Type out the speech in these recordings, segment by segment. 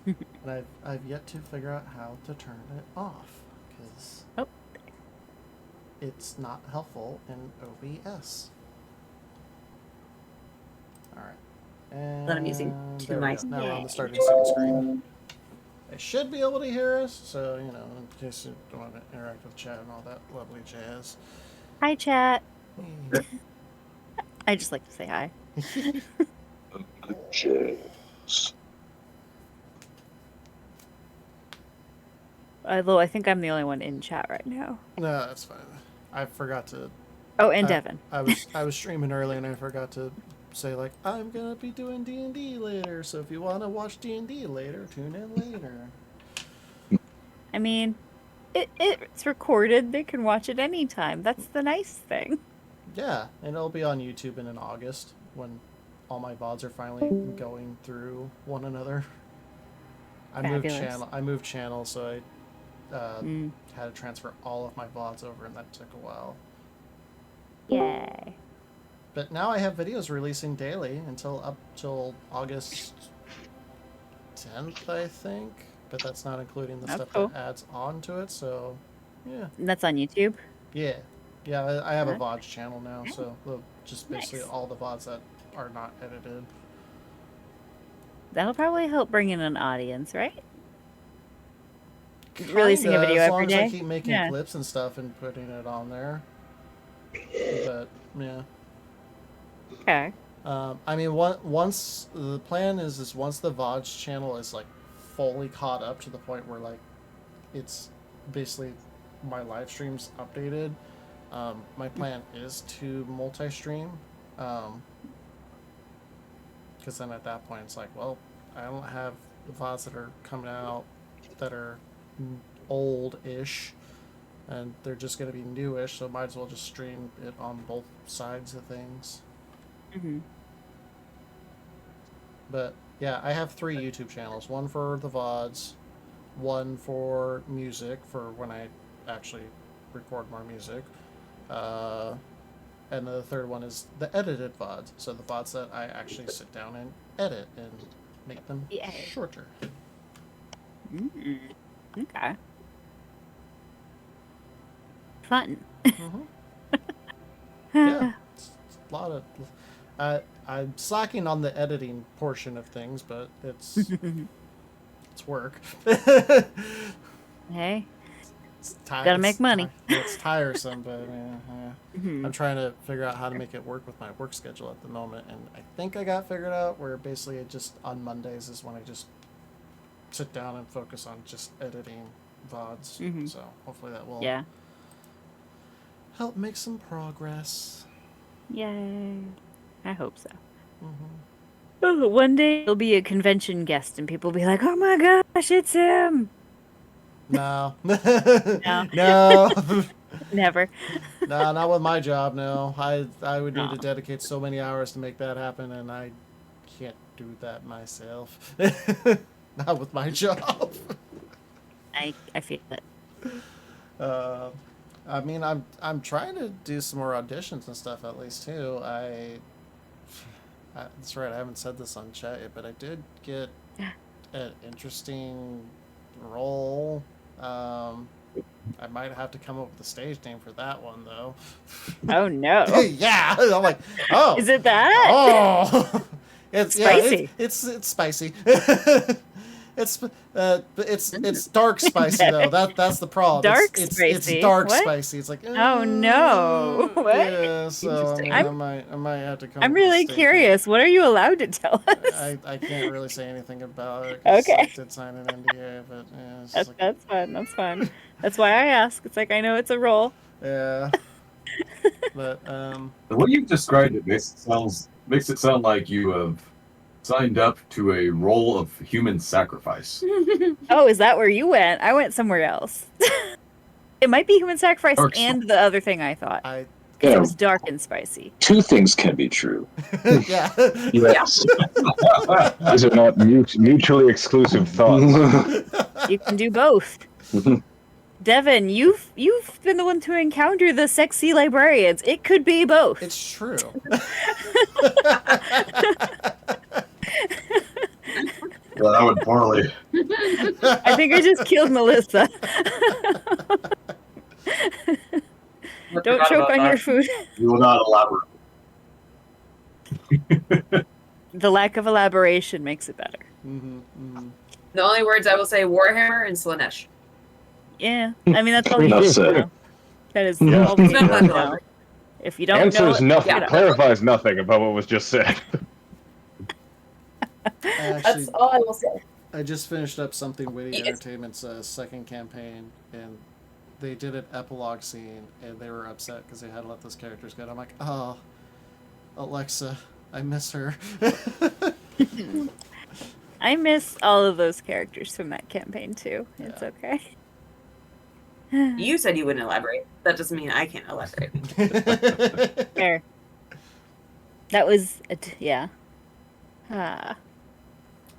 And I've yet to figure out how to turn it off because Oh, it's not helpful in OBS. All right, That I'm using and to there we my. go. Now we're on the starting second screen. They should be able to hear us, so in case you don't want to interact with chat and all that lovely jazz. hi, chat. I just like to say hi. Although I think I'm the only one in chat right now. No, that's fine. I forgot to. Oh, and Devin. I was streaming early and I forgot to say like I'm gonna be doing D&D later. So if you want to watch D&D later, tune in later. I mean, it's recorded. They can watch it anytime. That's the nice thing. Yeah, and it'll be on YouTube in August when all my VODs are finally going through one another. I moved channel, so I had to transfer all of my VODs over, and that took a while. Yay. But now I have videos releasing daily up till August 10th, I think. But that's not including the stuff that adds on to it, so yeah. And that's on YouTube? Yeah. Yeah, I have a VODs channel now, so just basically all the VODs that are not edited. That'll probably help bring in an audience, right? Kinda, releasing a video every day. As long as I keep making clips and stuff and putting it on there. But yeah. Okay. I mean, once the plan is once the VODs channel is like fully caught up to the point where like it's basically my live streams updated. My plan is to multi-stream, because then at that point it's like, well, I don't have the VODs that are coming out that are old-ish, and they're just going to be newish, so might as well just stream it on both sides of things. Mm-hmm. But yeah, I have 3 YouTube channels. One for the VODs, one for music, for when I actually record more music, and the third one is the edited VODs. So the VODs that I actually sit down and edit and make them shorter. Okay. Fun. Mm-hmm. Yeah, it's a lot of. I'm slacking on the editing portion of things, but it's it's work. Hey, gotta make money. It's tiresome, but I'm trying to figure out how to make it work with my work schedule at the moment, and I think I got figured out where basically it just on Mondays is when I just sit down and focus on just editing VODs. So hopefully that will help make some progress. Yay. I hope so. Oh, one day there'll be a convention guest and people will be like, oh my gosh, it's him. No. No. No. Never. No, not with my job, no. I would need to dedicate so many hours to make that happen, and I can't do that myself. Not with my job. I feel it. I mean, I'm trying to do some more auditions and stuff at least too. That's right. I haven't said this on chat yet, but I did get an interesting role. I might have to come up with a stage name for that one though. Oh no! Yeah, I'm like, oh, is it that? Oh, it's spicy. Yeah, it's spicy. It's dark spicy though. That's the problem. Dark spicy. It's dark what? spicy. It's like oh no. What? Yeah, so I might have to come. I'm really curious. What are you allowed to tell us? I can't really say anything about it. Okay. I did sign an NDA, but yeah, that's fun. That's fun. That's why I ask. It's like I know it's a role. Yeah. But the way you've described it makes it sound like you have signed up to a role of human sacrifice. Oh, is that where you went? I went somewhere else. It might be human sacrifice and the other thing I thought. It was dark and spicy. 2 things can be true. Yeah. Yes. These are not mutually exclusive thoughts. You can do both. Devin, you've been the one to encounter the sexy librarians. It could be both. It's true. Well, that would poorly. I think I just killed Melissa. Don't choke on your food. You will not elaborate. The lack of elaboration makes it better. The only words I will say: Warhammer and Slanesh. Yeah, I mean that's all you Enough need to said. know. That is Yeah. all you need It's not to much know. longer. If you don't Answers know, nothing. yeah. Clarifies nothing about what was just said. That's all I will say. I just finished up Something Witty Yes. Entertainment's second campaign, and they did an epilogue scene, and they were upset because they had to let those characters go. And I'm like, oh, Alexa, I miss her. I miss all of those characters from that campaign too. It's Yeah. okay. You said you wouldn't elaborate. That doesn't mean I can't elaborate. Fair. That was yeah. Ah,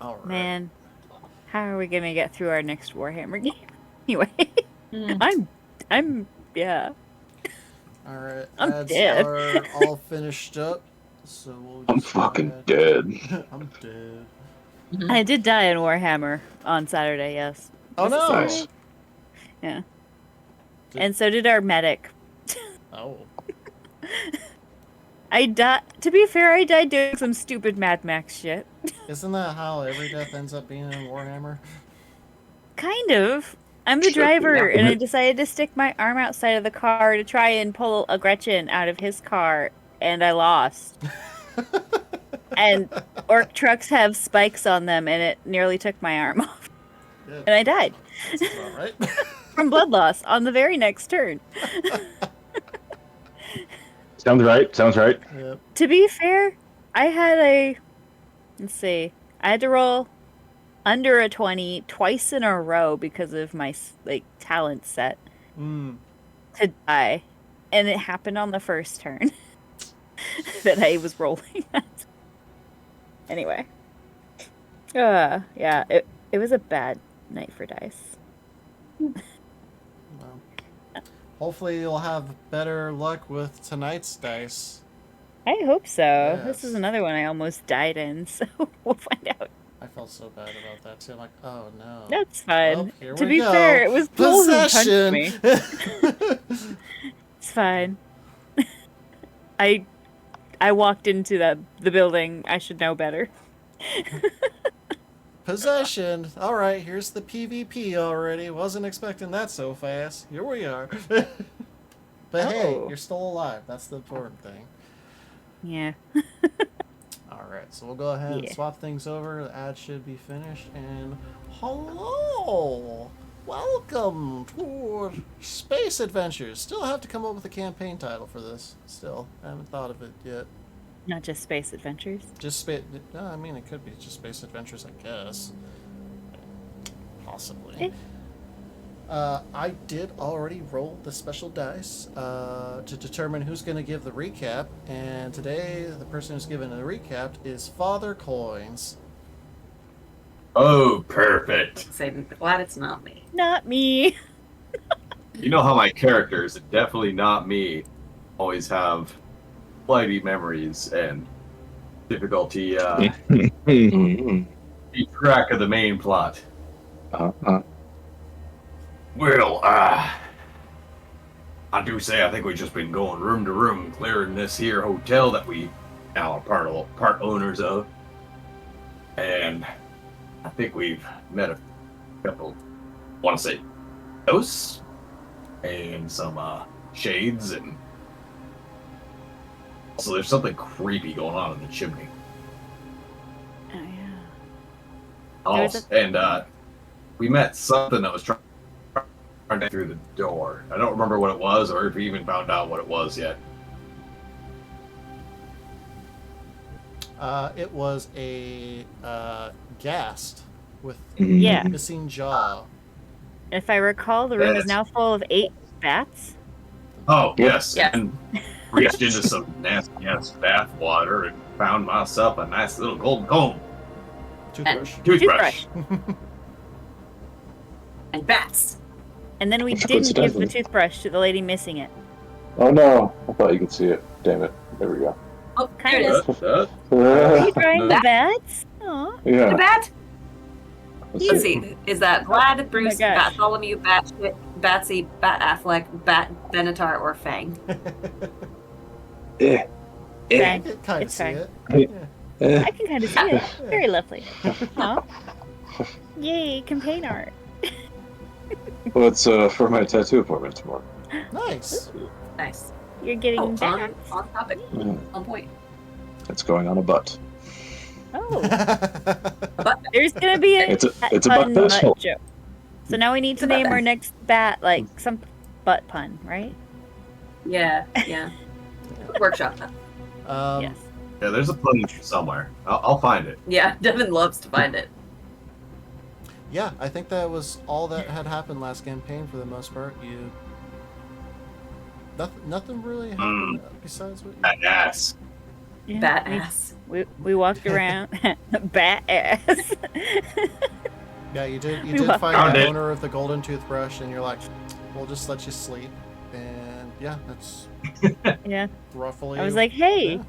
All right. man, how are we gonna get through our next Warhammer game? Anyway, I'm yeah. All right. I'm Ads dead. are all finished up, so we'll I'm just go fucking ahead. dead. I'm dead. I did die in Warhammer on Saturday. Yes. Oh no! Nice. Yeah. Did- And so did our medic. Oh. I died. To be fair, I died doing some stupid Mad Max shit. Isn't that how every death ends up being in Warhammer? Kind of. I'm the Sure, driver, yeah. and I decided to stick my arm outside of the car to try and pull a Gretchen out of his car, and I lost. And orc trucks have spikes on them, and it nearly took my arm off. Yeah, And I died that's about right. from blood loss on the very next turn. Sounds right. Sounds right. Yep. To be fair, I had I had to roll under a 20 twice in a row because of my talent set to die, and it happened on the first turn that I was rolling at. Anyway, yeah, it was a bad night for dice. Well, hopefully you'll have better luck with tonight's dice. I hope so. This Yes. is another one I almost died in, so we'll find out. I felt so bad about that too. I'm like, oh no. That's fine. Well, here To we be go. fair, it was Bull who punched Possession. me. It's fine. I walked into the building. I should know better. Possession. All right, here's the PvP already. Wasn't expecting that so fast. Here we are. But hey, Oh. you're still alive. That's the important thing. Yeah. All right, so we'll go ahead and Yeah. swap things over. The ad should be finished. And hello, welcome to Space Adventures. Still have to come up with a campaign title for this. Still, I haven't thought of it yet. Not just space adventures. Just space. No, I mean it could be just Space Adventures, I guess. Possibly. I did already roll the special dice to determine who's going to give the recap, and today the person who's giving the recap is Father Coins. Oh, perfect. Saying, glad it's not me. Not me. You know how my characters, definitely not me, always have flighty memories and difficulty keep track of the main plot. Well, I do say I think we've just been going room to room clearing this here hotel that we now are part owners of. And I think we've met a couple, I want to say, ghosts and some shades, and also there's something creepy going on in the chimney. Oh yeah. Oh, There's and we met something that was trying to get through the door. I don't remember what it was, or if we even found out what it was yet. It was a ghast with Yeah. missing jaw. If I recall, the room is Yes. now full of 8 bats. Oh, yes. Yes. And reached into some nasty ass bath water and found myself a nice little golden comb. Toothbrush. Toothbrush. And bats. And then we That's didn't give the coincidentally. toothbrush to the lady missing it. Oh no! I thought you could see it. Damn it! There we go. Oh, Kind there it of. is. Are you Yeah. trying the bats? Aw. The bat. Let's Let's see. see. Is that Vlad, Bruce, gosh. Bartholomew, Batshit, Batsy, Bat Affleck, Bat Benatar, or Fang? Eh, I Fang. can kind of It's see fine. it. eh. I can kind of see it. Very lovely. Aw. Yay, campaign art. Well, it's for my tattoo appointment tomorrow. Nice. Nice. You're getting Oh, back. on topic. Mm. On point. It's going on a butt. Oh, there's gonna be a It's a fun butt. butt joke. So now we need to name our next bat like some butt pun, right? Yeah, yeah. Workshop that. Yes. Yeah, there's a pun somewhere. I'll find it. Yeah, Devin loves to find it. Yeah, I think that was all that had happened last campaign for the most part. Nothing really happened besides what you... Badass. Yeah, Bat we- ass. We walked around bat ass. Yeah, you did We walked find around the it. owner of the golden toothbrush, and you're like, we'll just let you sleep. And yeah, that's Yeah. roughly... I was like, hey, yeah.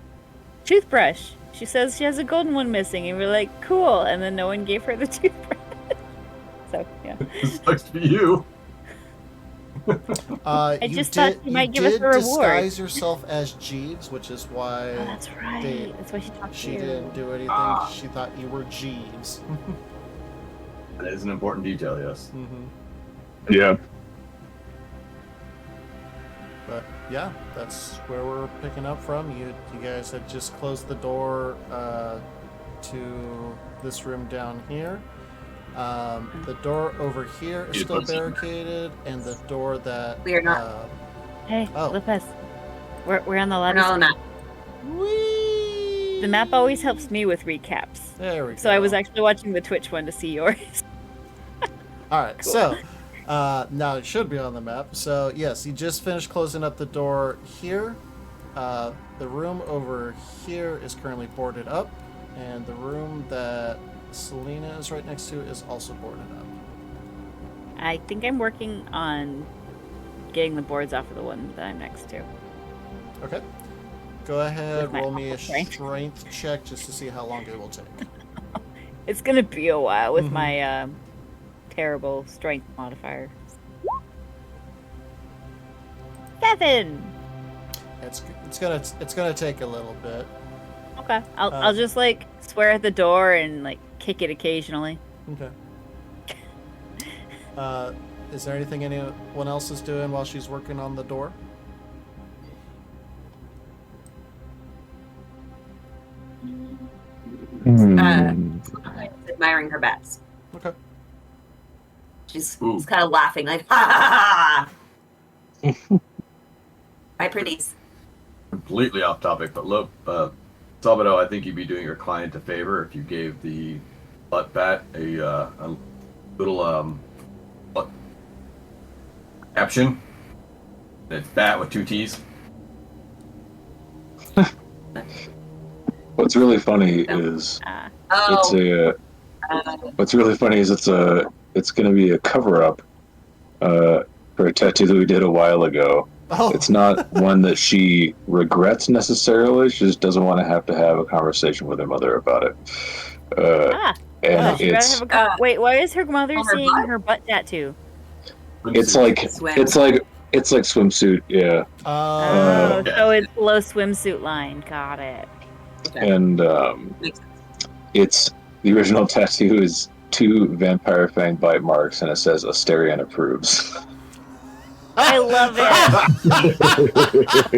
toothbrush. She says she has a golden one missing, and we're like, cool. And then no one gave her the toothbrush. So yeah. This sucks for you. I You just thought you might give us did a reward. disguise yourself as Jeeves, which is why Oh, that's right. they- That's why she talked to she you. didn't do anything. Ah. She thought you were Jeeves. That is an important detail, yes. Yeah. But yeah, that's where we're picking up from. You guys had just closed the door to this room down here. The door over here is Yeah, still but- barricaded, and the door that We are not. Hey, Oh. Lopez. We're on the We're lobby. not on that. Whee! The map always helps me with recaps. There we go. So I was actually watching the Twitch one to see yours. All right, Cool. so now it should be on the map. So yes, you just finished closing up the door here. The room over here is currently boarded up, and the room that Selena is right next to is also boarded up. I think I'm working on getting the boards off of the one that I'm next to. Okay. Go ahead, With my roll me a awful strength. strength check just to see how long it will take. It's gonna be a while with Mhm. my terrible strength modifier. 7. It's gonna take a little bit. Okay. I'll just like swear at the door and like kick it occasionally. Okay. Is there anything anyone else is doing while she's working on the door? Admiring her bats. Okay. She's Ooh. kind of laughing, like, ha ha ha ha. Hi, pretties. Completely off topic, but look, Sabato, I think you'd be doing your client a favor if you gave the butt bat a little what caption. It's bat with 2 T's. What's really funny is it's Oh, a. What's really funny is it's going to be a cover up for a tattoo that we did a while ago. Oh. It's not one that she regrets necessarily. She just doesn't want to have a conversation with her mother about it. And She'd rather it's have a wait, why is her mother on her seeing butt? her butt tattoo? it's like Swim. it's like swimsuit, yeah. Oh, yeah. so it's below swimsuit line. Got it. okay. And Makes sense. it's the original tattoo is 2 vampire fang bite marks, and it says Asterion approves. I love it.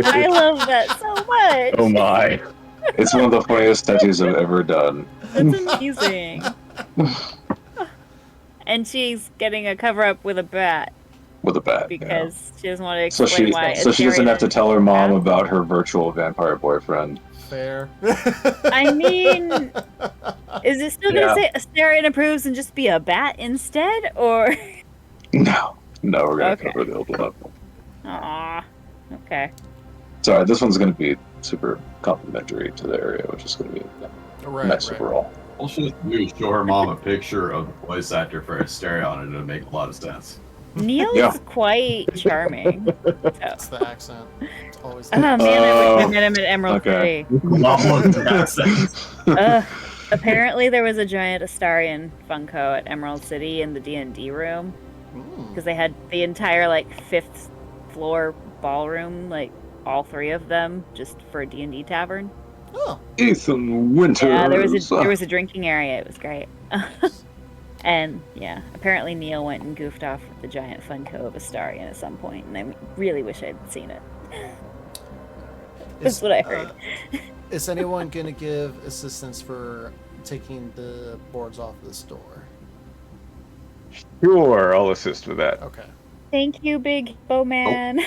I love that so much. Oh my! It's one of the funniest tattoos I've ever done. That's amazing. And she's getting a cover up with a bat With a bat. because she doesn't want to So explain she why. doesn't have to tell her mom Yeah. about her virtual vampire boyfriend. Fair. I mean, is it still Yeah. gonna say Asterion approves and just be a bat instead, or? No, we're gonna Okay. cover the old one up. Aw, okay. Sorry, this one's gonna be super complimentary to the area, which is gonna be nice right. overall. All she has to do is show her mom a picture of the voice actor for Asterion, and it'll make a lot of sense. Neil's Yeah. quite charming. It's the accent. It's always Oh man, I wish I met him at Emerald Okay. City. Almost an accent. Apparently, there was a giant Astarian Funko at Emerald City in the D&D room because they had the entire like 5th floor ballroom, like all 3 of them, just for a D&D tavern. Oh, Ethan Winters. Yeah, there was a drinking area. It was great. And yeah, apparently Neil went and goofed off with the giant Funko of Astarian at some point, and I really wish I'd seen it. That's what I heard. Is anyone gonna give assistance for taking the boards off the store? Sure, I'll assist with that. Okay. Thank you, Big Hippo Man.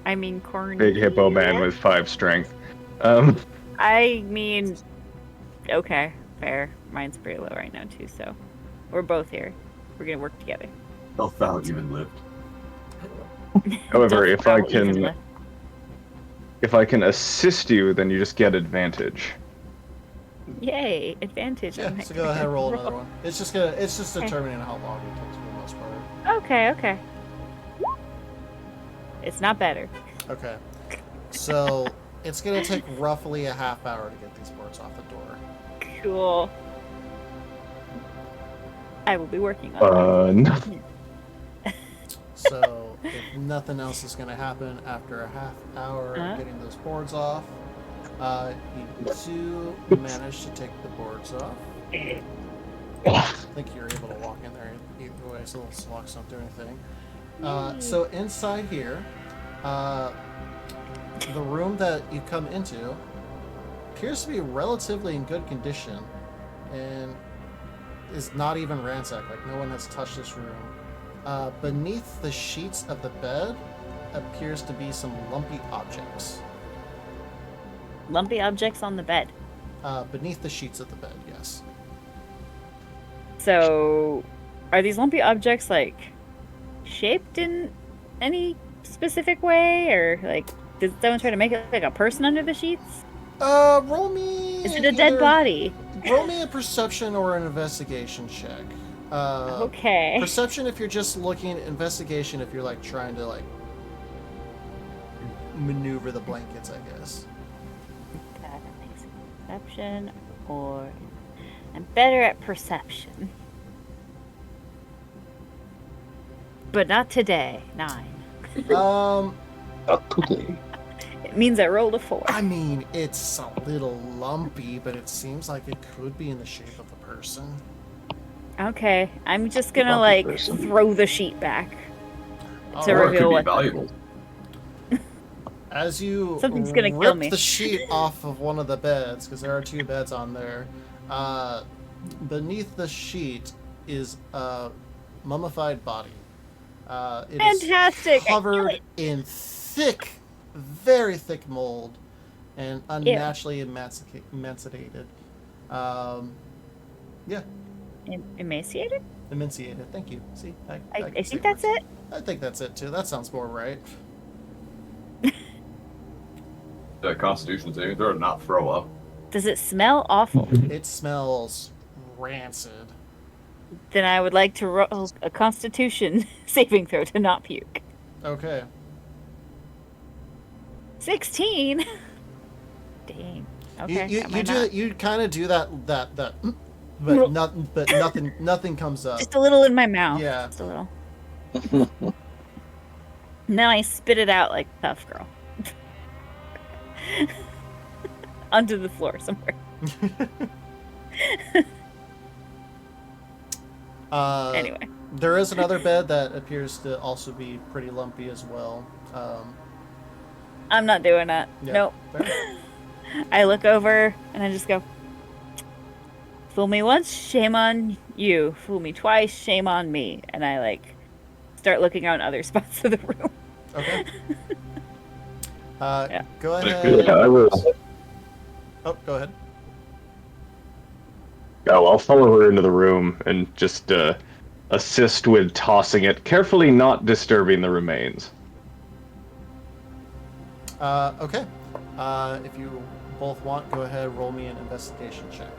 I mean, Corny. Big Hippo Man with 5 strength. I mean, okay, fair. Mine's pretty low right now too, so we're both here. We're gonna work together. Health without even lift. However, Don't even if I can assist you, then you just get advantage. Yay, advantage. Yeah, so go ahead and roll another one. It's just determining how long it takes for the most part. Okay. It's not better. Okay. So it's gonna take roughly a half hour to get these boards off the door. Cool. I will be working on Nothing. So if nothing else is gonna happen after a half hour of getting those boards off, you do manage to take the boards off. I think you're able to walk in there either way, so those locks don't do anything. So inside here, the room that you come into appears to be relatively in good condition and is not even ransacked, like no one has touched this room. Beneath the sheets of the bed appears to be some lumpy objects. Lumpy objects on the bed. Beneath the sheets of the bed, yes. So, are these lumpy objects like shaped in any specific way, or like did someone try to make it like a person under the sheets? Roll me. Is it a dead body? Roll me a perception or an investigation check. Okay. Perception if you're just looking. Investigation if you're like trying to like maneuver the blankets, I guess. Perception, or I'm better at perception, but not today. 9. Not today. It means I rolled a 4. I mean, it's a little lumpy, but it seems like it could be in the shape of a person. Okay, I'm just gonna Lumpy like person. throw the sheet back to Or it reveal could be what. valuable. As you Something's gonna kill rip me. the sheet off of one of the beds, because there are 2 beds on there, beneath the sheet is a mummified body. It is Fantastic! I knew covered it. in thick, very thick mold and unnaturally emaciated. Yeah, Emaciated? emaciated. Thank you. See, I can think say that's words. it. I think that's it too. That sounds more right. The Constitution saving throw to not throw up. Does it smell awful? It smells rancid. Then I would like to roll a Constitution saving throw to not puke. Okay. 16. Dang. Okay. You got my do knot. you kind of do that but nothing comes up. Just a little in my mouth. Yeah. Just a little. And then I spit it out like a tough girl. Onto the floor somewhere. Anyway. There is another bed that appears to also be pretty lumpy as well. I'm not doing that. Yeah, Nope. fair. I look over and I just go, fool me once, shame on you. Fool me twice, shame on me. And I like start looking around other spots of the room. Okay. Yeah. Go ahead. Yeah, I will. Oh, go ahead. Oh, I'll follow her into the room and just assist with tossing it, carefully not disturbing the remains. Okay. If you both want, go ahead. Roll me an investigation check.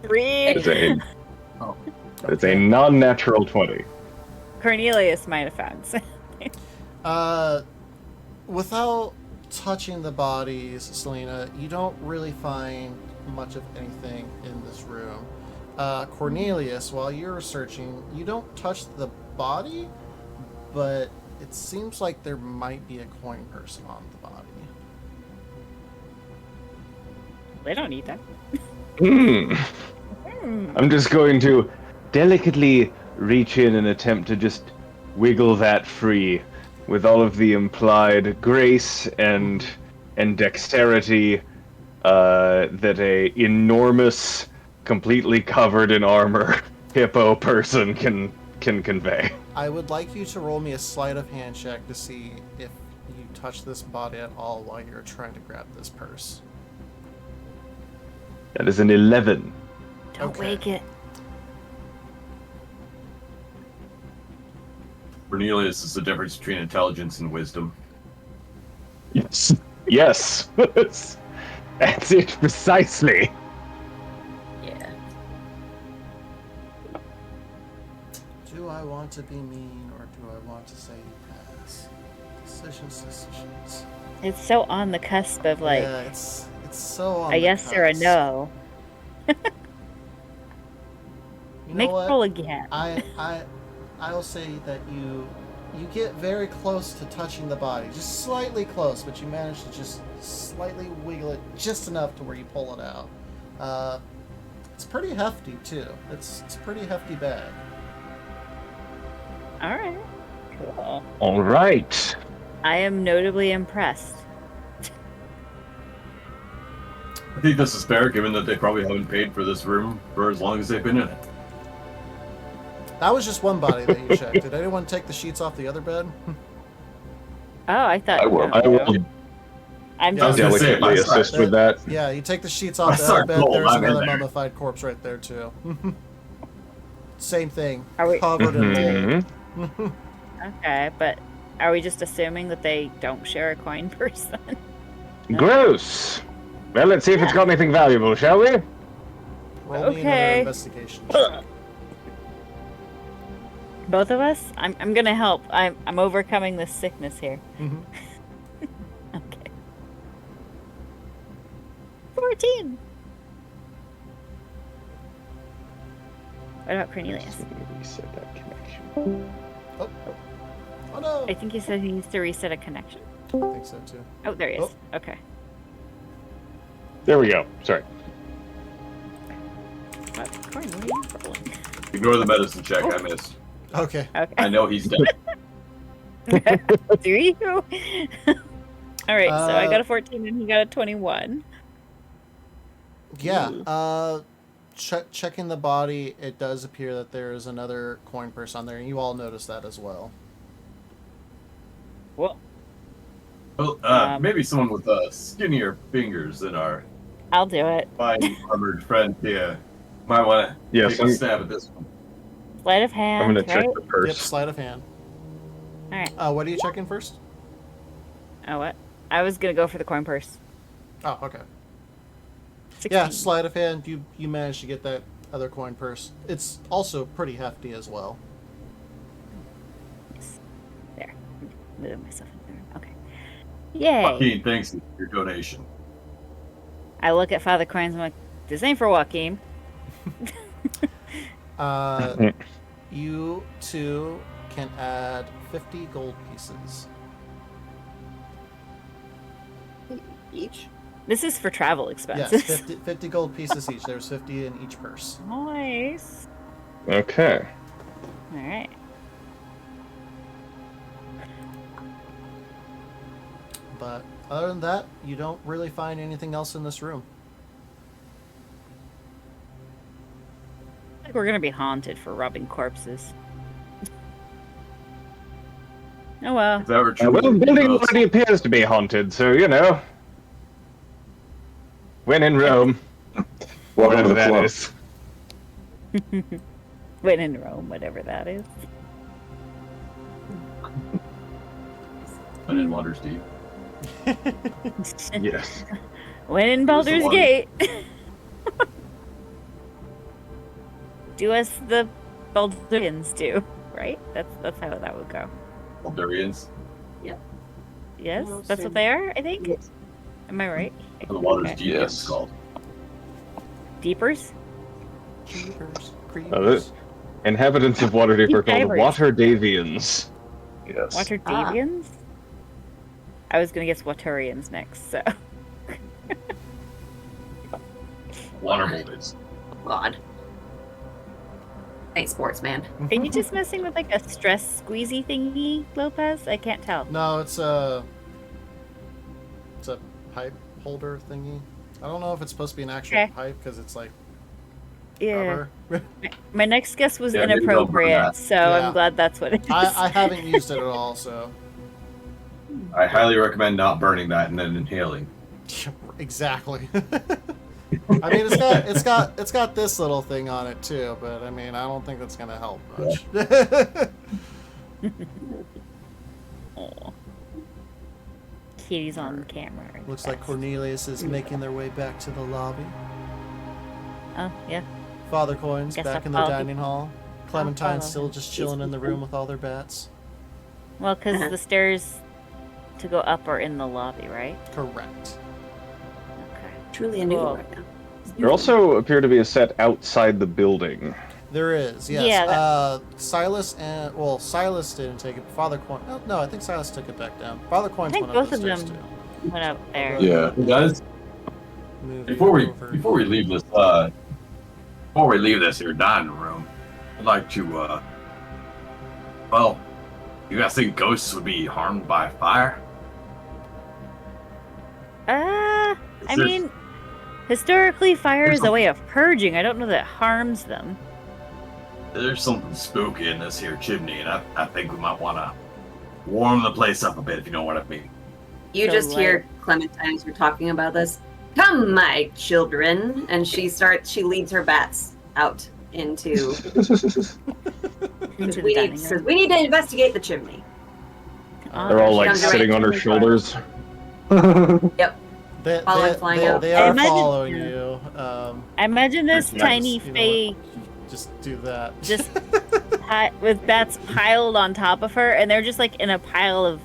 It's 3. a, it's a non-natural 20. Cornelius might have found. without touching the bodies, Selena, you don't really find much of anything in this room. Cornelius, while you're searching, you don't touch the body, but it seems like there might be a coin purse on the body. They don't need that. I'm just going to delicately reach in and attempt to just wiggle that free with all of the implied grace and dexterity that a enormous, completely covered in armor hippo person can convey. I would like you to roll me a sleight of hand check to see if you touch this body at all while you're trying to grab this purse. That is an 11. Don't Okay. wake it. Cornelius is the difference between intelligence and wisdom. Yes. Yes. That's it precisely. Yeah. Do I want to be mean or do I want to say you pass? Decisions. It's so on the cusp of like yeah, it's so on a the yes or a cusp. no. You know Make what? roll again. I'll say that you get very close to touching the body, just slightly close, but you manage to just slightly wiggle it just enough to where you pull it out. It's pretty hefty too. It's a pretty hefty bag. All right. Cool. All right. I am notably impressed. I think this is fair, given that they probably haven't paid for this room for as long as they've been in it. That was just one body that you checked. Did anyone take the sheets off the other bed? Oh, I thought. I will. I will I'm Yeah, I was just. gonna say, delicately I'm sorry. assist with that. Yeah, you take the sheets off the That's our other bed. goal, There's I'm in another there. mummified corpse right there too. Same thing. Are we- Covered in Mhm. mold. Okay, but are we just assuming that they don't share a coin person? Gross. Well, let's see if it's got anything valuable, shall we? Roll me another Okay. investigation check. Both of us? I'm gonna help. I'm overcoming this sickness here. Mhm. Okay. 14. What about Cornelius? Reset that connection. Oh no! I think he said he needs to reset a connection. I think so too. Oh, there he is. Oh. Okay. There we go. Sorry. What? Corn, what are you rolling? Ignore the medicine check I missed. Okay. I Okay. know he's dead. Do you? All right, so I Uh, got a 14 and he got a 21. Yeah. Checking the body, it does appear that there is another coin purse on there, and you all notice that as well. Well, Well, maybe someone with skinnier fingers than our I'll do it. fine armored friend here might want to Yes, take a stab at this one. Sleight of hand, I'm gonna check right? the Yep, purse. sleight of hand. All right. What are you checking first? Oh, what? I was gonna go for the coin purse. Oh, okay. 16. Yeah, sleight of hand. You managed to get that other coin purse. It's also pretty hefty as well. There. Moving myself in there. Okay. Yay. Joaquin, thanks for your donation. I look at Father Coins. I'm like, this ain't for Joaquin. You two can add 50 gold pieces. Each. This is for travel Yes, expenses. 50 gold pieces each. There's 50 in each purse. Nice. Okay. All right. But other than that, you don't really find anything else in this room. I think we're gonna be haunted for robbing corpses. Oh well. If that were true, Well, the we'd be building ghosts. already appears to be haunted, so, you know. When in Rome, Welcome to whatever the that club. is. When in Rome, whatever that is. And in Waters Deep. Yes. When in the Baldur's one. Gate. Do as the Baldurians do, right? That's how that would go. Baldurians. Yes, that's what they are, I think. Am I right? The water's Okay. deep, it's called. Deepers? Jeepers, Uh, creepers. Inhabitants of Waterdeep are called Divers. Water Davians. Yes. Water Davians? I was gonna guess Waturians next, so. Water movies. God. Ain't sports, man. Are you just messing with like a stress squeezy thingy, Lopez? I can't tell. No, it's a pipe holder thingy. I don't know if it's supposed to be an actual Okay. pipe because it's like Yeah. rubber. My next guess was Yeah, maybe don't burn inappropriate, that. so Yeah. I'm glad that's what it is. I haven't used it at all, so I highly recommend not burning that and then inhaling. exactly. I mean, it's got this little thing on it too, but I mean, I don't think that's gonna help much. Aw. Kitty's on camera. Looks like Cornelius is making their way back to the lobby. Oh, yeah. Father Coin's Guess back I'll in the follow dining hall. Clementine's follow still him. just chilling in the room with all their bats. Well, because the stairs to go up are in the lobby, right? Correct. Okay. Truly a new Cool. right now. There also appear to be a set outside the building. There is, yes. Yeah, Silas didn't take it. Father Coin. No, I think Silas took it back down. Father Coin's I think went up both the of stairs them too. went up there. Yeah. Guys, Moving before we over. leave this here dining room, I'd like to well, you guys think ghosts would be harmed by fire? I Is mean, historically, fire There's is a way of purging. I don't know that it harms them. There's something spooky in this here chimney, and I think we might want to warm the place up a bit, if you know what I mean. You So just hear Clementine as we're talking about this. Come, my children, and she leads her bats out into. Into the dining says room. we need to investigate the chimney. They're all like Comes right sitting on her to the shoulders. They flying out. are I imagine- following you. I imagine this Nice. tiny You know fae Just do that. just with bats piled on top of her, and they're just like in a pile of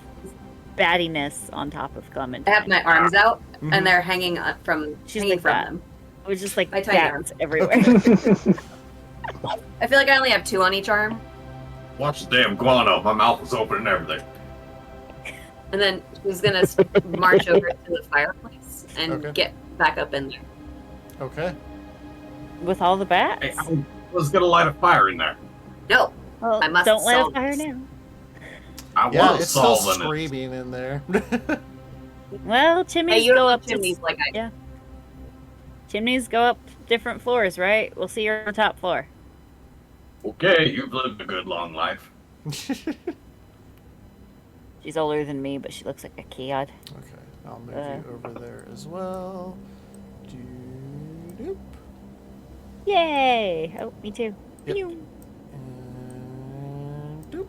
battiness on top of Clementine. I have my arms out, Mhm. and they're hanging up from She's hanging like from that. them. It was just like My tiny bats everywhere. I feel like I only have 2 on each arm, Watch the damn guano. My mouth is open and everything. and then she's gonna march over to the fireplace and Okay. get back up in there. Okay. With all the bats. Hey, I was gonna light a fire in there. No, Well, I must don't light a solve fire this. now. I Yeah, was it's still solving it. screaming in there. Well, Hey, chimneys you go don't up have chimneys like I. Chimneys go up different floors, right? We'll see you on the top floor. Okay, you've lived a good long life. She's older than me, but she looks like a kid. Okay, I'll move you over there as well. Doop. Yay! Oh, me too. Yep. Pew. And doop.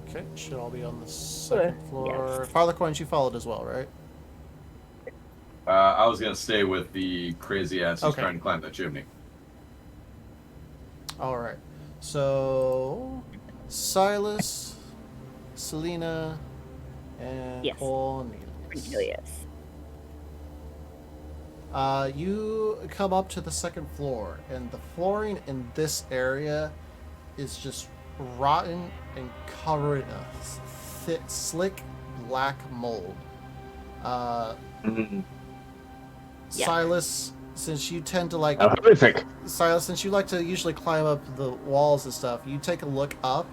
Okay, should all be on the second floor. Yes. Father Coins, you followed as well, right? I was gonna stay with the crazy ass who's Okay. trying to climb the chimney. All right. So, Silas, Selena, and Yes. Cornelius. Cornelius. You come up to the second floor, and the flooring in this area is just rotten and covered in a thick, slick black mold. Mhm. Yeah. Silas, since you tend to like Horrific. Silas, since you like to usually climb up the walls and stuff, you take a look up,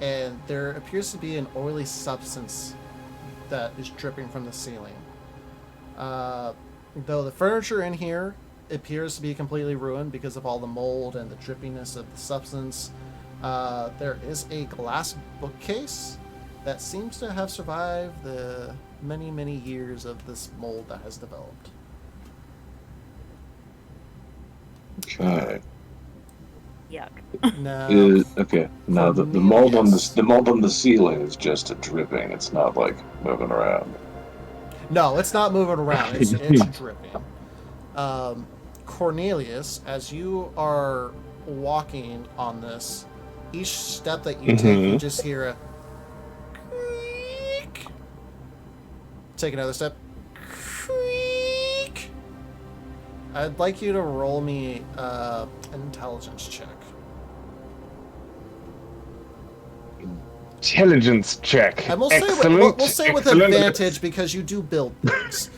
and there appears to be an oily substance that is dripping from the ceiling. Though the furniture in here appears to be completely ruined because of all the mold and the drippiness of the substance, there is a glass bookcase that seems to have survived the many, many years of this mold that has developed. Okay. Yuck. Now, Okay. Now the mold on the ceiling is just a dripping. It's not like moving around. no, it's not moving around. It's dripping. Cornelius, as you are walking on this, each step that you take, you just hear a creak take another step. Creak. I'd like you to roll me an intelligence check. Intelligence check. And we'll say with Excellent. advantage because you do build things.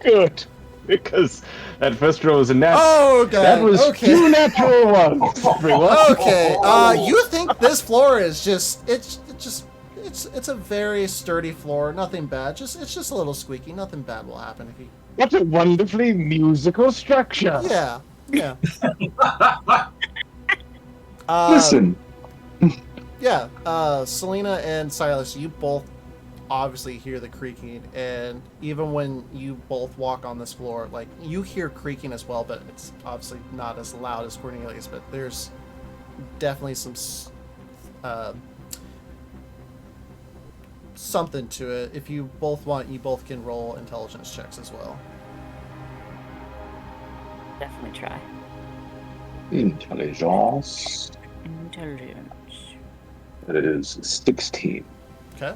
Good. Because that first roll was a nat. Oh, God. That was okay. 2 natural ones, everyone. Okay. You think this floor is it's a very sturdy floor. Nothing bad. It's just a little squeaky. Nothing bad will happen if you. What a wonderfully musical structure. Yeah. Yeah. Listen, Yeah. Selena and Silas, you both obviously hear the creaking, and even when you both walk on this floor, like, you hear creaking as well, but it's obviously not as loud as Cornelius, but there's definitely some something to it. If you both want, you both can roll intelligence checks as well. Definitely try. intelligence. Intelligence. That is 16. Okay.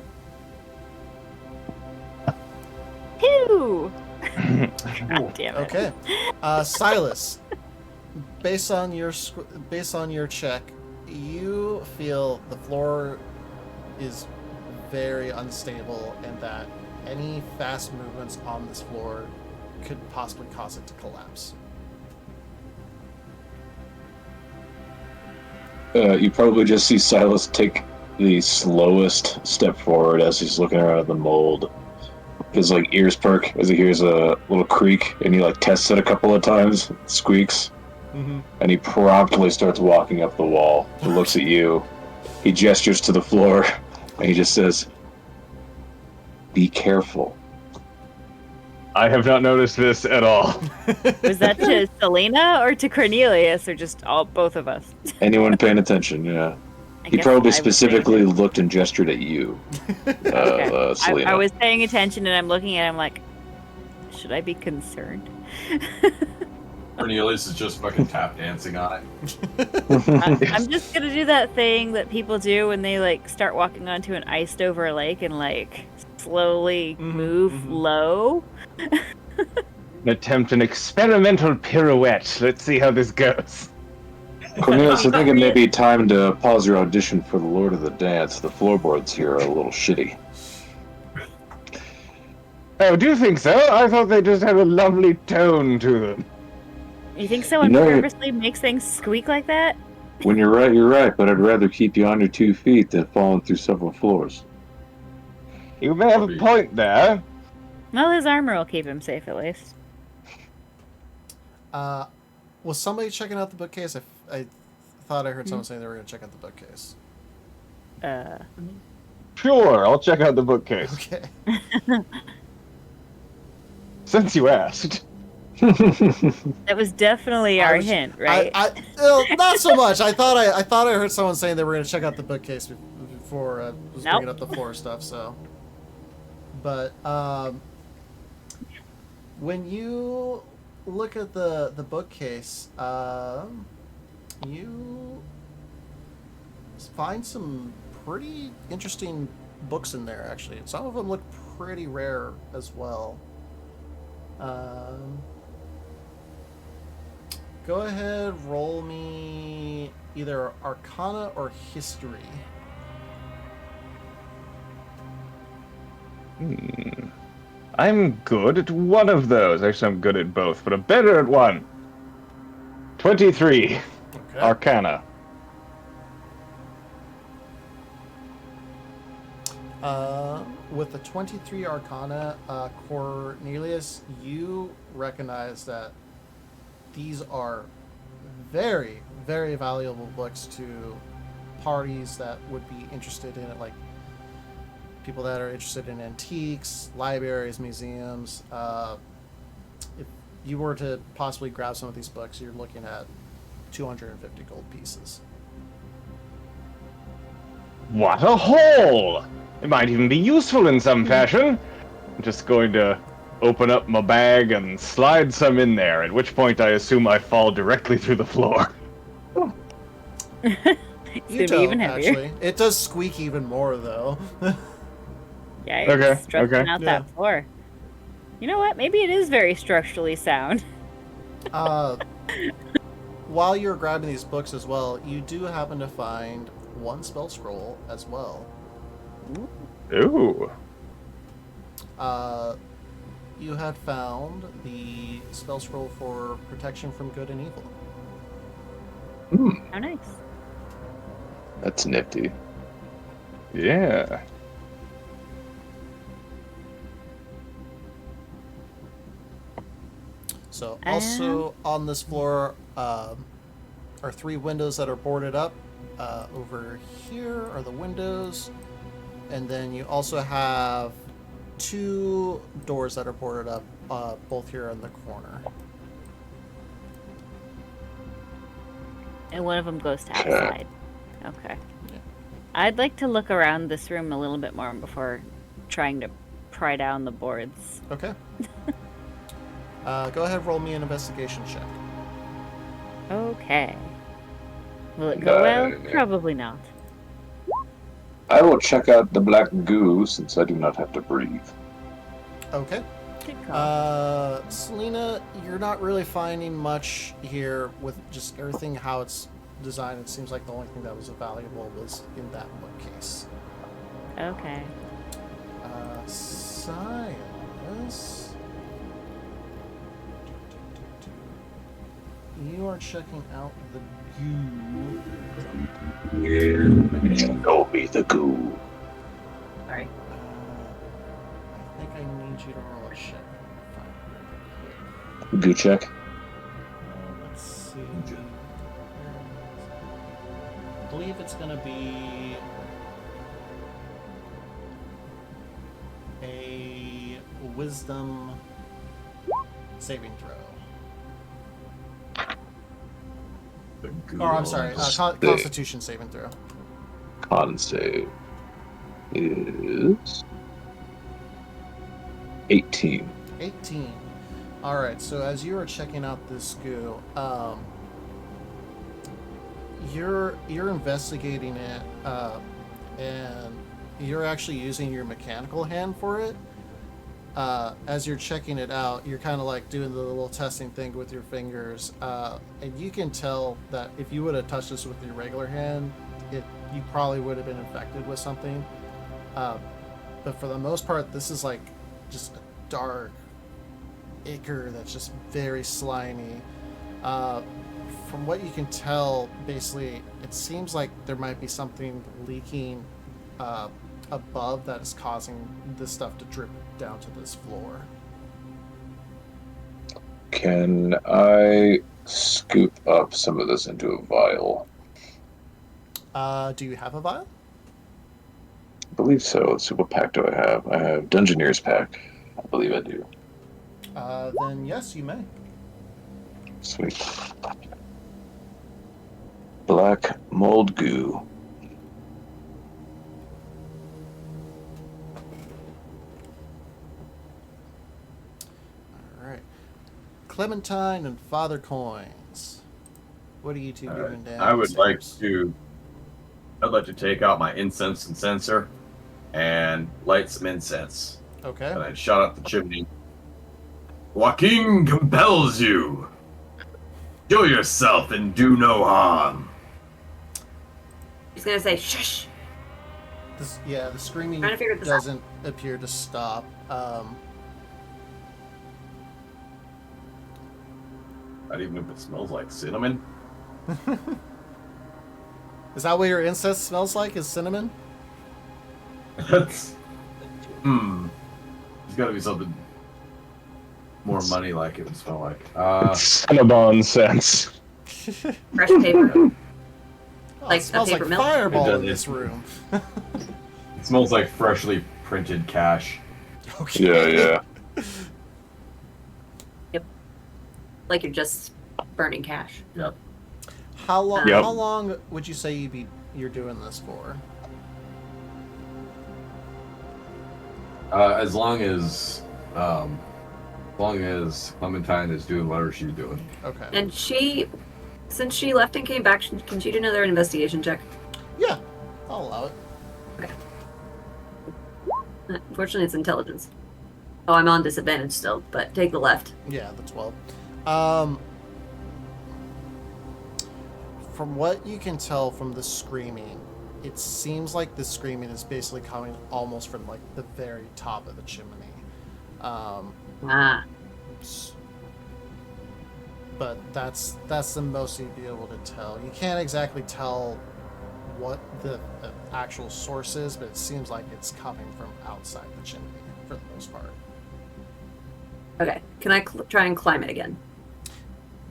Pew! God damn it. Okay. Silas, based on your check, you feel the floor is very unstable and that any fast movements on this floor could possibly cause it to collapse. You probably just see Silas take the slowest step forward as he's looking around at the mold. His like ears perk as he hears a little creak, and he like tests it a couple of times, squeaks, and he promptly starts walking up the wall. He looks at you, he gestures to the floor, and he just says, "Be careful." I have not noticed this at all. Was that to Selena or to Cornelius or just both of us? Anyone paying attention? Yeah. I He guess probably I was specifically looked and gestured at you, Okay. Selena. I was paying attention and I'm looking at him like, should I be concerned? Cornelius is just fucking tap dancing on it. I'm just gonna do that thing that people do when they like start walking onto an iced over lake and like slowly move low. Attempt an experimental pirouette. Let's see how this goes. Cornelius, I think it may be time to pause your audition for the Lord of the Dance. The floorboards here are a little shitty. Oh, do you think so? I thought they just had a lovely tone to them. You think someone purposely makes things squeak like that? When you're right, but I'd rather keep you on your 2 feet than falling through several floors. You may have a point there. Well, his armor will keep him safe at least. Was somebody checking out the bookcase? I thought I heard someone saying they were going to check out the bookcase. Sure, I'll check out the bookcase. Okay. Since you asked. That was definitely our hint, right? Not so much. I thought I heard someone saying they were going to check out the bookcase before I was bringing up the floor stuff. So, but when you look at the bookcase, you find some pretty interesting books in there. Actually, some of them look pretty rare as well. Go ahead, roll me either Arcana or History. I'm good at one of those. Actually, I'm good at both, but I'm better at one. 23. Okay. Arcana. With the 23 Arcana, Cornelius, you recognize that these are very, very valuable books to parties that would be interested in it, like people that are interested in antiques, libraries, museums. If you were to possibly grab some of these books, you're looking at 250 gold pieces. What a haul! It might even be useful in some fashion. I'm just going to open up my bag and slide some in there, at which point I assume I fall directly through the floor. It's You gonna be don't, even heavier. actually. It does squeak even more, though. Yikes. Okay, Stretching okay. out Yeah. that floor. You know what? Maybe it is very structurally sound. While you're grabbing these books as well, you do happen to find one spell scroll as well. Ooh. You had found the spell scroll for protection from good and evil. How nice. That's nifty. Yeah. So also And- on this floor are 3 windows that are boarded up. Over here are the windows, and then you also have 2 doors that are boarded up, both here in the corner. And one of them goes to Okay. outside. Okay. Yeah. I'd like to look around this room a little bit more before trying to pry down the boards. Okay. Go ahead, roll me an investigation check. Okay. Will it go well? No. Probably not. I will check out the black goo since I do not have to breathe. Okay. Good call. Selena, you're not really finding much here with just everything how it's designed. It seems like the only thing that was valuable was in that bookcase. Okay. Silas, you are checking out the goo. Go be the goo. Sorry. I think I need you to roll a check. Goo check. Let's see. I believe it's going to be a wisdom saving throw. Or I'm sorry, Constitution saving throw. Con save is 18. 18. All right. So as you are checking out this goo, you're investigating it, and you're actually using your mechanical hand for it. As you're checking it out, you're kind of like doing the little testing thing with your fingers, and you can tell that if you would have touched this with your regular hand, you probably would have been infected with something. But for the most part, this is like just a dark ichor that's just very slimy. From what you can tell, basically, it seems like there might be something leaking above that is causing this stuff to drip down to this floor. Can I scoop up some of this into a vial? Do you have a vial? I believe so. Let's see, what pack do I have? I have Dungeoneer's pack. I believe I do. Then yes, you may. Sweet. Black mold goo. All right. Clementine and Father Coins. What are you two doing down? I'd like to take out my incense and censer and light some incense. Okay. And I'd shut up the chimney. Joaquin compels you. Show yourself and do no harm. He's gonna say shush. The screaming Trying to figure this out. doesn't appear to stop. Not even if it smells like cinnamon. Is that what your incense smells like? Is cinnamon? That's There's got to be something more money like it would smell like. Cinnabon sense. Fresh paper. Oh, Like it smells a paper like mill? Fireball It in does. this room. It smells like freshly printed cash. Okay. Yeah. Like you're just burning cash. Yep. How long? Yep. How long would you say you're doing this for? As long as Clementine is doing whatever she's doing. Okay. And since she left and came back, can she do another investigation check? Yeah, I'll allow it. Okay. Unfortunately, it's intelligence. Oh, I'm on disadvantage still, but take the left. Yeah, the 12. From what you can tell from the screaming, it seems like the screaming is basically coming almost from like the very top of the chimney. But that's the most you'd be able to tell. You can't exactly tell what the actual source is, but it seems like it's coming from outside the chimney for the most part. Okay, can I try and climb it again?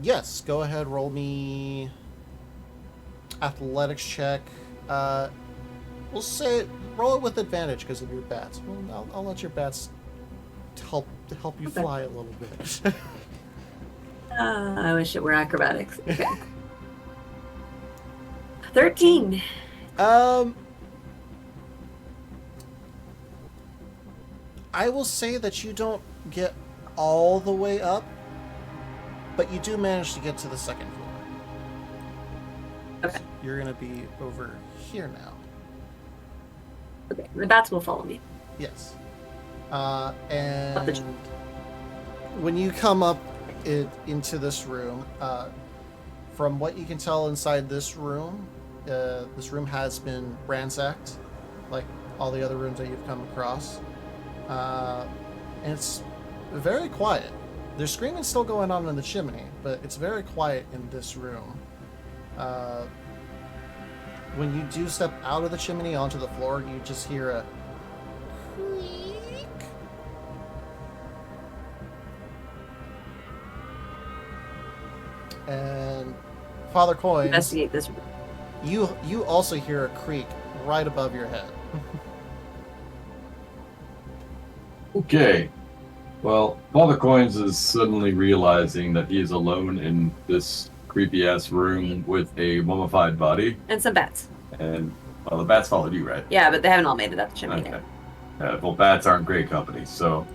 Yes, go ahead, roll me athletics check. We'll say roll it with advantage because of your bats. Well, I'll let your bats help you fly a little bit. I wish it were acrobatics. Okay. 13. I will say that you don't get all the way up, but you do manage to get to the second floor. Okay. So you're gonna be over here now. Okay, the bats will follow me. Yes. And when you come up into this room, from what you can tell inside this room has been ransacked, like all the other rooms that you've come across. And it's very quiet. There's screaming still going on in the chimney, but it's very quiet in this room. When you do step out of the chimney onto the floor, you just hear a creak. And Father Coins, Investigate this. you also hear a creak right above your head. Okay. Well, Father Coins is suddenly realizing that he is alone in this creepy-ass room with a mummified body. And some bats. And, well, the bats followed you, right? Yeah, but they haven't all made it up the chimney Okay. yet. Well, bats aren't great company, so...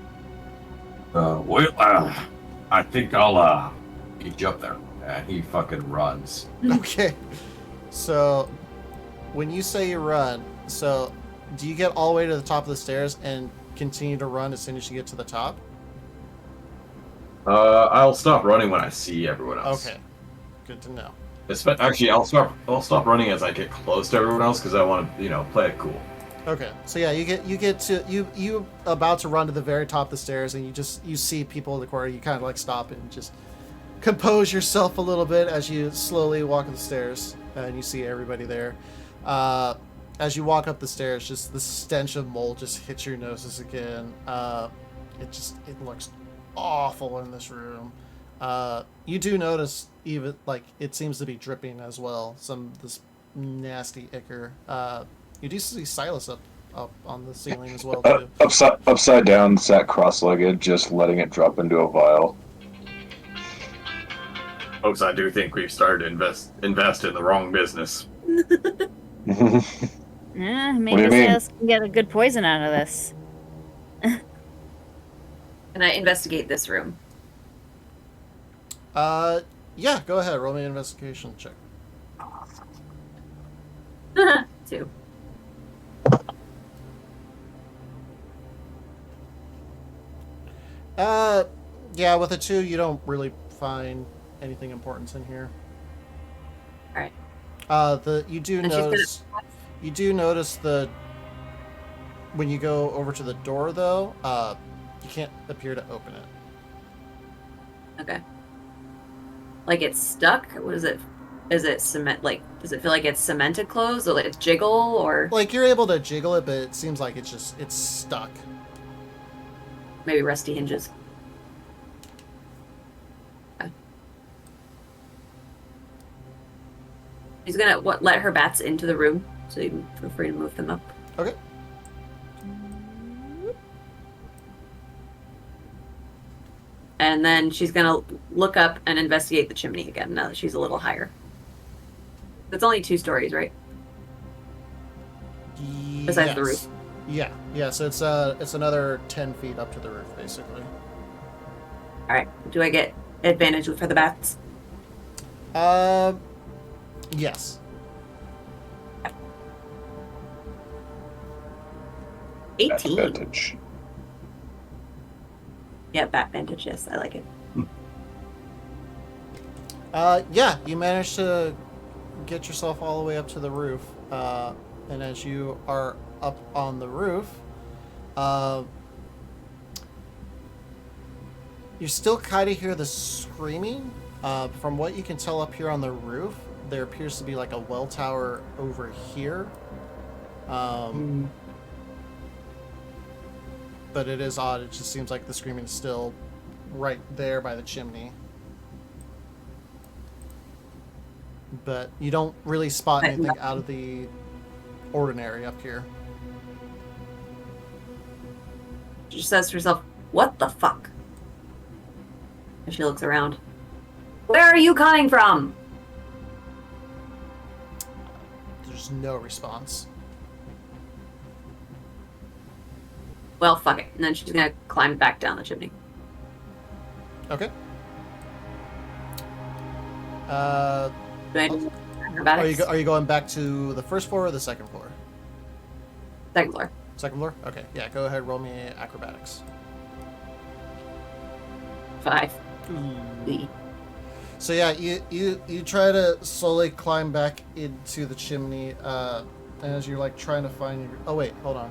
I think I'll, get you up there. And he fucking runs. Okay. So, when you say you run, so do you get all the way to the top of the stairs and continue to run as soon as you get to the top? I'll stop running when I see everyone else. Okay. Good to know. Actually, I'll stop running as I get close to everyone else because I want to, play it cool. Okay. So yeah, you get to you about to run to the very top of the stairs, and you see people in the corner. You kind of like stop and just compose yourself a little bit as you slowly walk up the stairs, and you see everybody there. As you walk up the stairs, just the stench of mold just hits your noses again. It looks awful in this room. You do notice even like it seems to be dripping as well. This nasty ichor. You do see Silas up on the ceiling as well too. Upside down, sat cross-legged, just letting it drop into a vial. Folks, I do think we've started to invest in the wrong business. Yeah, maybe Silas can get a good poison out of this. And I investigate this room. Yeah, go ahead. Roll me an investigation check. 2. Yeah, with a 2, you don't really find anything important in here. All right. You do notice when you go over to the door though, you can't appear to open it. Okay. Like it's stuck? What is it? Is it cement? Like, does it feel like it's cemented closed, or like it's jiggle, or Like you're able to jiggle it, but it seems like it's stuck. maybe rusty hinges? Okay. He's gonna let her bats into the room, so you can feel free to move them up. Okay. And then she's gonna look up and investigate the chimney again now that she's a little higher. It's only 2 stories, right? Besides the roof. Yeah. So it's another 10 feet up to the roof, basically. All right. Do I get advantage for the bats? Yes. That's 18. vintage. Yeah, bat vintage. Yes, I like it. Yeah, you managed to get yourself all the way up to the roof. And as you are up on the roof, you still kind of hear the screaming. From what you can tell up here on the roof, there appears to be like a well tower over here. But it is odd. It just seems like the screaming is still right there by the chimney. But you don't really spot anything out of the ordinary up here. She just says to herself, "What the fuck?" And she looks around. Where are you coming from? There's no response. Well, fuck it. And then she's gonna climb back down the chimney. Okay. Do I do acrobatics? Are you going back to the first floor or the second floor? Second floor. Second floor? Okay. Yeah, go ahead, roll me acrobatics. 5. So yeah, you try to slowly climb back into the chimney, and as you're like trying to find your... Oh wait, hold on.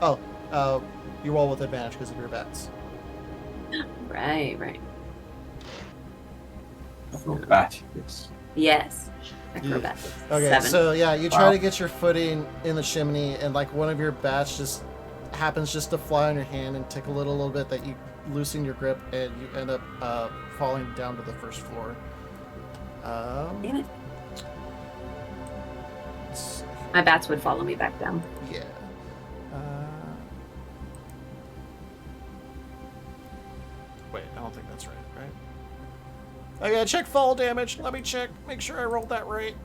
Oh, you roll with advantage because of your bats. Right. Bat. Yes. Acrobatics. Okay, 7. so yeah, you try to get your footing in the chimney, and like one of your bats just happens just to fly on your hand and tickle it a little bit, that you loosen your grip and you end up falling down to the first floor. Damn it. Let's see. My bats would follow me back down. Yeah. Wait, I don't think that's right, right? I gotta check fall damage. Let me check. Make sure I rolled that right.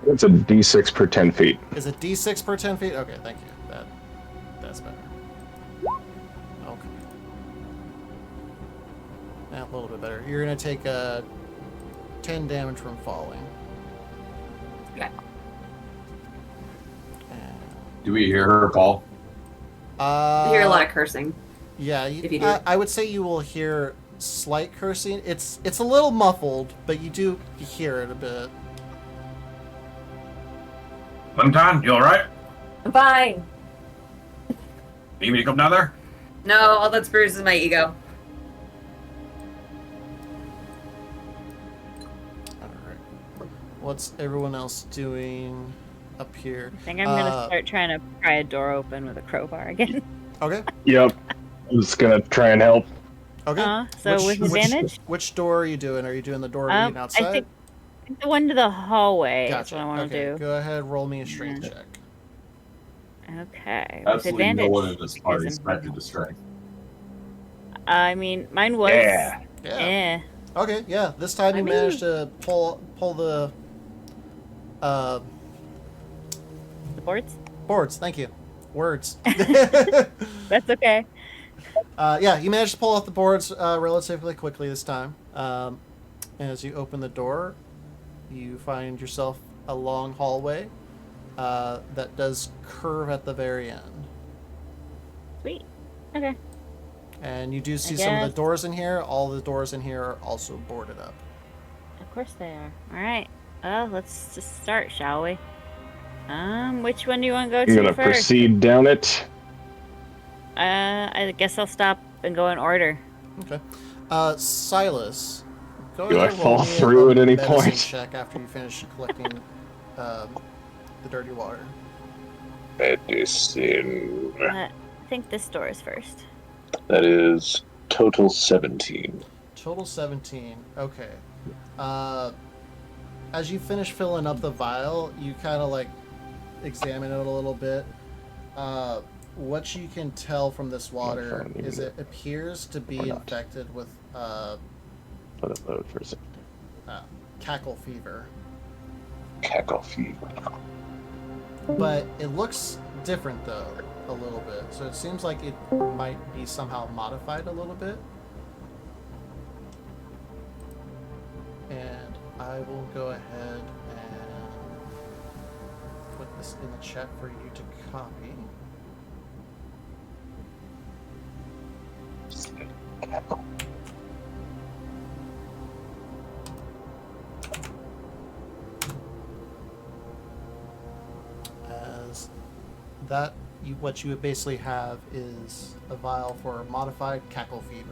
It's a d6 per 10 feet. Is it D6 per 10 feet? Okay, thank you. That's better. Okay. Yeah, a little bit better. You're gonna take 10 damage from falling. Okay. Do we hear her, Paul? I hear a lot of cursing. Yeah, If you do. I would say you will hear slight cursing. It's a little muffled, but you do hear it a bit. Clementine, you alright? I'm fine. Need me to come down there? No, all that's bruised is my ego. Alright. What's everyone else doing up here? I think I'm gonna start trying to pry a door open with a crowbar again. Okay. Yep. I'm just gonna try and help. Okay. So with advantage? Which door are you doing? Are you doing the door leading outside? I think the one to the hallway Gotcha. is what I want Okay, to do. go ahead, roll me a strength check. Okay. Absolutely with advantage. no one in this party is expected to strength. I mean, mine was. Yeah. Yeah. Okay, yeah. This time you managed to pull the The boards? boards. Thank you. Words. That's okay. Yeah, you managed to pull off the boards relatively quickly this time. And as you open the door, you find yourself a long hallway that does curve at the very end. Sweet. Okay. And you do see some of the doors in here. All the doors in here are also boarded up. Of course they are. All right. Well, let's just start, shall we? Which one do you want to go to I'm gonna first? proceed down it. I guess I'll stop and go in order. Okay. Silas, go Do I ahead and fall roll me through a at any medicine point? check after you finish collecting the dirty water. Medicine. I think this door is first. That is total 17. Total 17. Okay. As you finish filling up the vial, you kind of like examine it a little bit. What you can tell from this water is it appears to be infected with Let it load for a second. cackle fever. Cackle fever. But it looks different though, a little bit. So it seems like it might be somehow modified a little bit. And I will go ahead and put this in the chat for you to copy. As that, what you would basically have is a vial for modified cackle fever.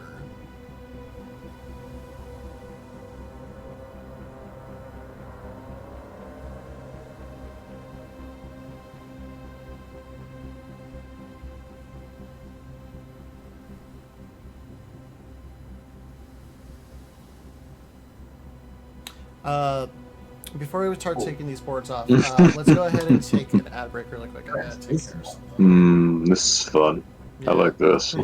Before we start taking these boards off, let's go ahead and take an ad break really quick. I gotta take care of something. This is fun. Yeah. I like this. So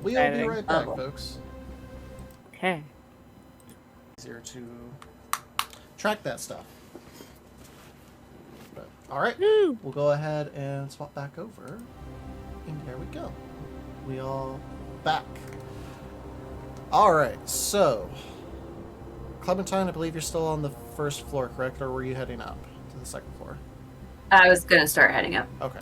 we'll be right back, folks. Okay. Easier to track that stuff. But, all right, Woo. we'll go ahead and swap back over, and there we go. We all back. All right, so Clementine, I believe you're still on the first floor, correct? Or were you heading up to the second floor? I was gonna start heading up. Okay.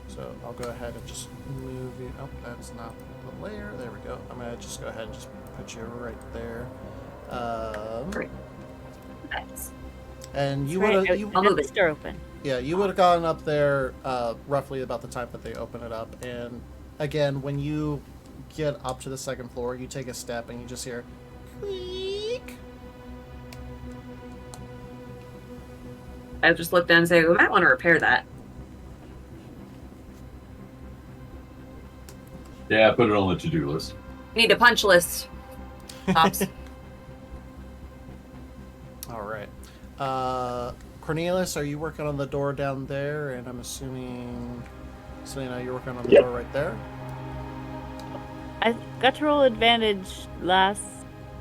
So I'll go ahead and just move you. Oh, that's not the layer. There we go. I'm gonna just go ahead and just put you right there. Great. Nice. And you Right, would have, I'll move the it. door open. yeah, you would have gone up there roughly about the time that they open it up. And again, when you get up to the second floor, you take a step and you just hear creak. I just look down and say, we might want to repair that. Yeah, put it on the to-do list. Need a punch list. Pops. All right. Cornelius, are you working on the door down there? And I'm assuming, Selena, you're working on the door right there? I got to roll advantage last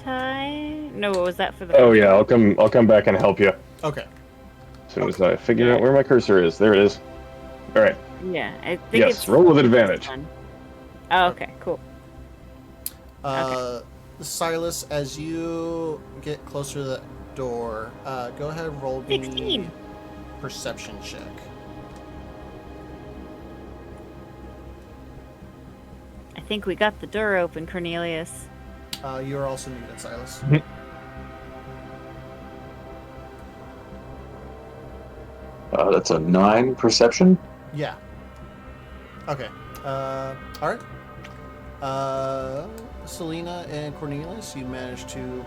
time. No, what was that for the? Oh yeah, I'll come back and help you Okay. as soon as I figure out where my cursor is. There it is. All right. Yeah, I think Yes, it's roll with advantage. fun. Oh, okay, cool. Silas, as you get closer to the door, go ahead and roll me 16. perception check. I think we got the door open, Cornelius. You are also muted, Silas. That's a 9 perception. Yeah. Okay. All right. Selena and Cornelius, you managed to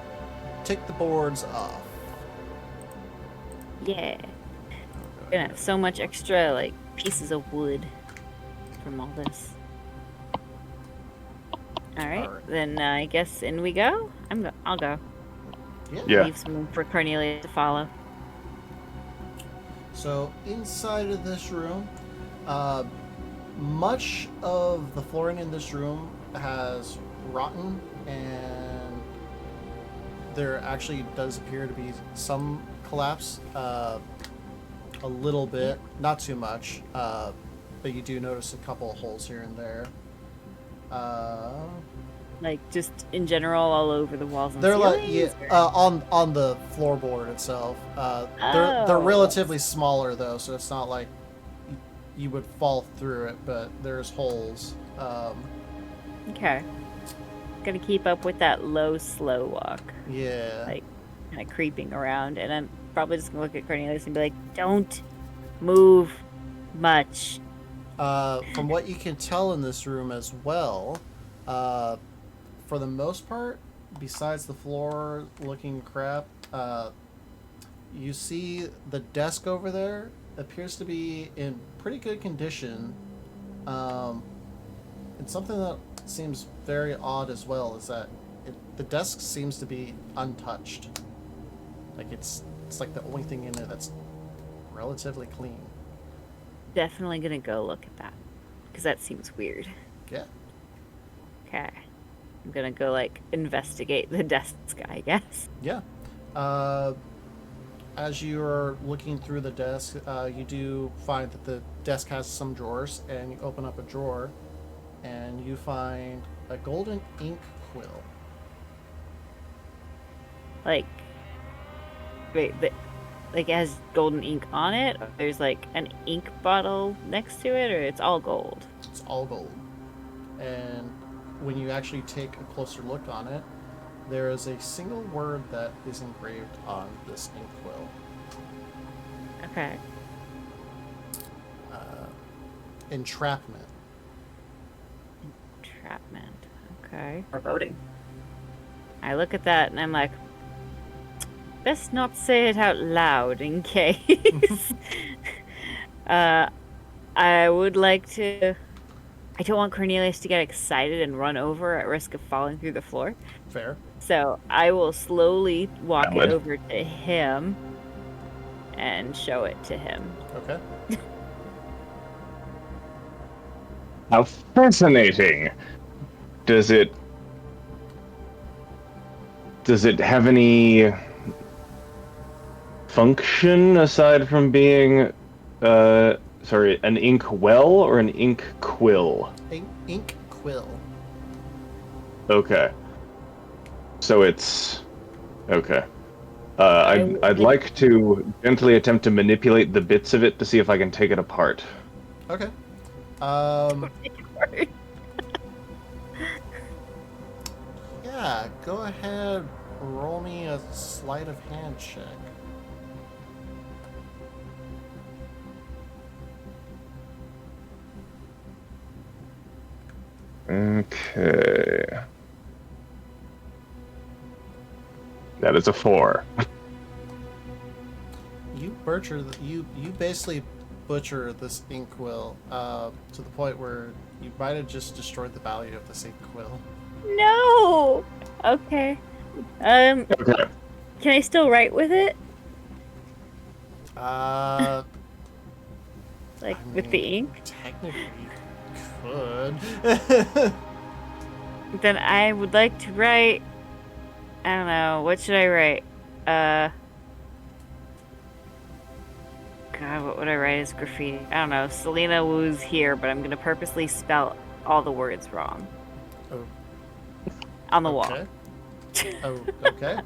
take the boards off. Yeah. Gonna have so much extra like pieces of wood from all this. All right, Alright. then I guess in we go. I'll go. Yeah. Leave some room for Cornelia to follow. So inside of this room, much of the flooring in this room has rotten, and there actually does appear to be some collapse, a little bit, not too much, but you do notice a couple of holes here and there. Like just in general, all over the walls and They're like ceilings. on the floorboard itself. They're Oh. relatively smaller though, so it's not like you would fall through it, but there's holes. Okay. Gonna keep up with that low, slow walk, Yeah. like kind of creeping around, and I'm probably just gonna look at Cornelius and be like, "Don't move much." From what you can tell in this room as well, for the most part, besides the floor looking crap, you see the desk over there appears to be in pretty good condition. And something that seems very odd as well is that the desk seems to be untouched. Like it's like the only thing in it that's relatively clean. Definitely gonna go look at that because that seems weird. Yeah. Okay. I'm gonna go like investigate the desk, I guess. Yeah. As you're looking through the desk, you do find that the desk has some drawers, and you open up a drawer, and you find a golden ink quill. Like, wait, like it has golden ink on it, or there's like an ink bottle next to it, or it's all gold? It's all gold. And when you actually take a closer look on it, there is a single word that is engraved on this ink quill. Okay. Entrapment. Entrapment. Okay. Or voting. I look at that and I'm like, best not say it out loud in case. I would like to. I don't want Cornelius to get excited and run over at risk of falling through the floor. Fair. So I will slowly walk Valid. it over to him and show it to him. Okay. How fascinating! Does it have any function aside from being, an ink well or an ink quill? Ink quill. Okay. So it's okay. I'd like to gently attempt to manipulate the bits of it to see if I can take it apart. Okay. Yeah, go ahead. Roll me a sleight of hand check. Okay. That is a 4. You basically butcher this inkwell to the point where you might have just destroyed the value of this inkwell. No. Okay. Okay. Can I still write with it? I Like with the mean, ink? Technically, you could. Then I would like to write. I don't know. What should I write? God, what would I write as graffiti? I don't know. Selena Wu's here, but I'm gonna purposely spell all the words wrong Oh, on the wall. okay. Oh, okay.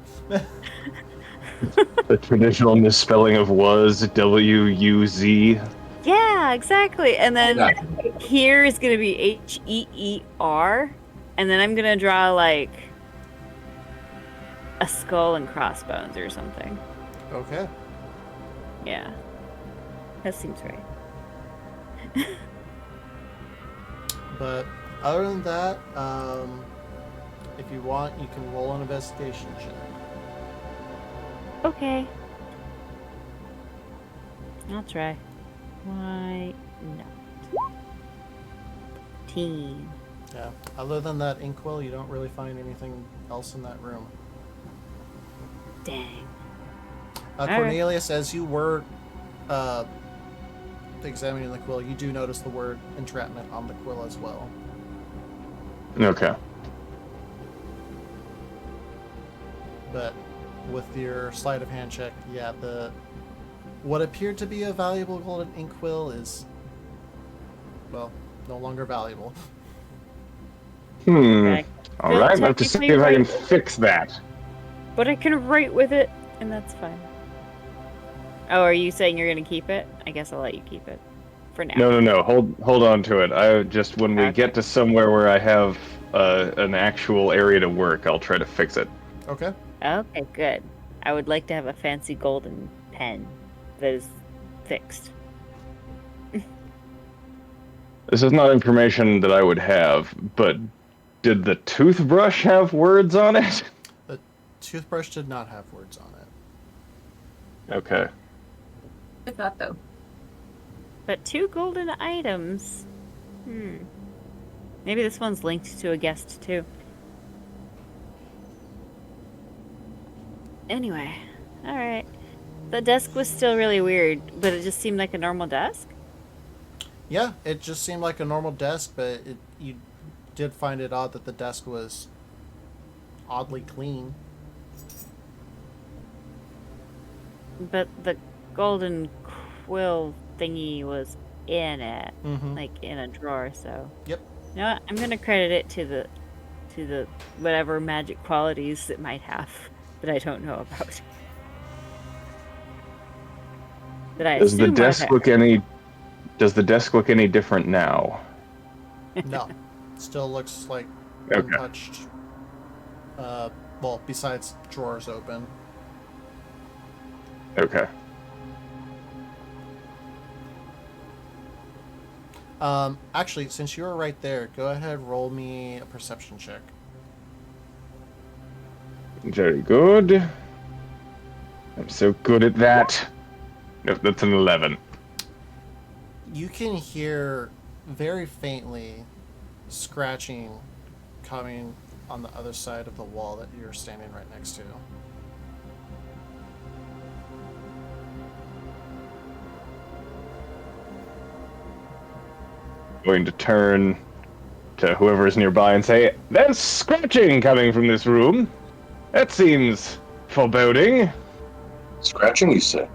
The traditional misspelling of was W-U-Z. Yeah, exactly. And then Yeah. here is gonna be H-E-E-R, and then I'm gonna draw like a skull and crossbones or something. Okay. Yeah, that seems right. But other than that, if you want, you can roll an investigation check. Okay. I'll try. Why not? Team. Yeah. Other than that inkwell, you don't really find anything else in that room. Dang. Uh, right. Cornelius, as you were examining the quill, you do notice the word entrapment on the quill as well. Okay. But with your sleight of hand check, yeah, what appeared to be a valuable golden ink quill is, well, no longer valuable. Okay. All right. I have to see technically if I can right. fix that. But I can write with it, and that's fine. Oh, are you saying you're gonna keep it? I guess I'll let you keep it for now. No. Hold on to it. I just when we Okay. get to somewhere where I have an actual area to work, I'll try to fix it. Okay. Okay, good. I would like to have a fancy golden pen that is fixed. This is not information that I would have, but did the toothbrush have words on it? The toothbrush did not have words on it. Okay. I thought though. But 2 golden items. Maybe this one's linked to a guest too. Anyway, alright. The desk was still really weird, but it just seemed like a normal desk. Yeah, it just seemed like a normal desk, but you did find it odd that the desk was oddly clean. But the golden quill thingy was in it, Mm-hmm. like in a drawer, so. Yep. You know what? I'm gonna credit it to the whatever magic qualities it might have that I don't know about. That I Does the assume desk I've look any? Does the desk look any different now? No, still looks like Okay. untouched. Well, besides drawers open. Okay. Actually, since you were right there, go ahead, roll me a perception check. Very good. I'm so good at that. Nope, that's an 11. You can hear very faintly scratching coming on the other side of the wall that you're standing right next to. Going to turn to whoever is nearby and say, "There's scratching coming from this room. That seems foreboding." Scratching, you say?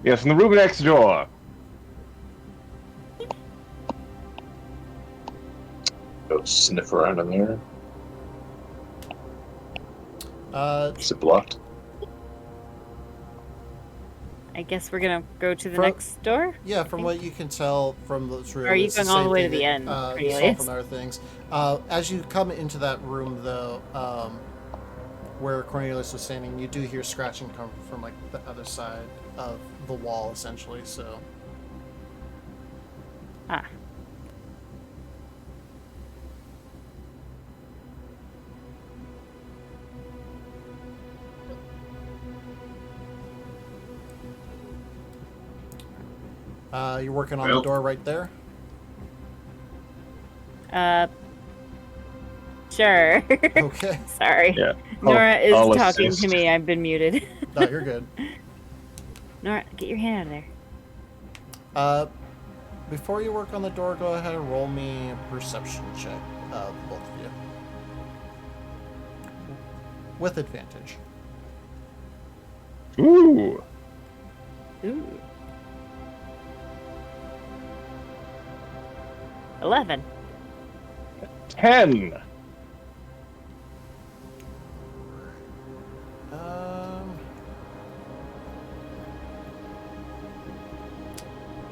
Yes, in the room next door. Go sniff around in there. Is it blocked? I guess we're gonna go to the From- next door. Yeah, from what you can tell from this room, Or are you it's the going all the same way to thing the that, end, you saw Cornelius? from other things. As you come into that room, though, where Cornelius was standing, you do hear scratching come from like the other side of the wall, essentially. So, Ah. you're working on the door right there. Sure. Okay. Sorry. Yeah. Nora is I'll talking assist. to me. I've been muted. No, you're good. Nora, get your hand out of there. Before you work on the door, go ahead and roll me a perception check, both of you, with advantage. Ooh. Ooh. 11. 10.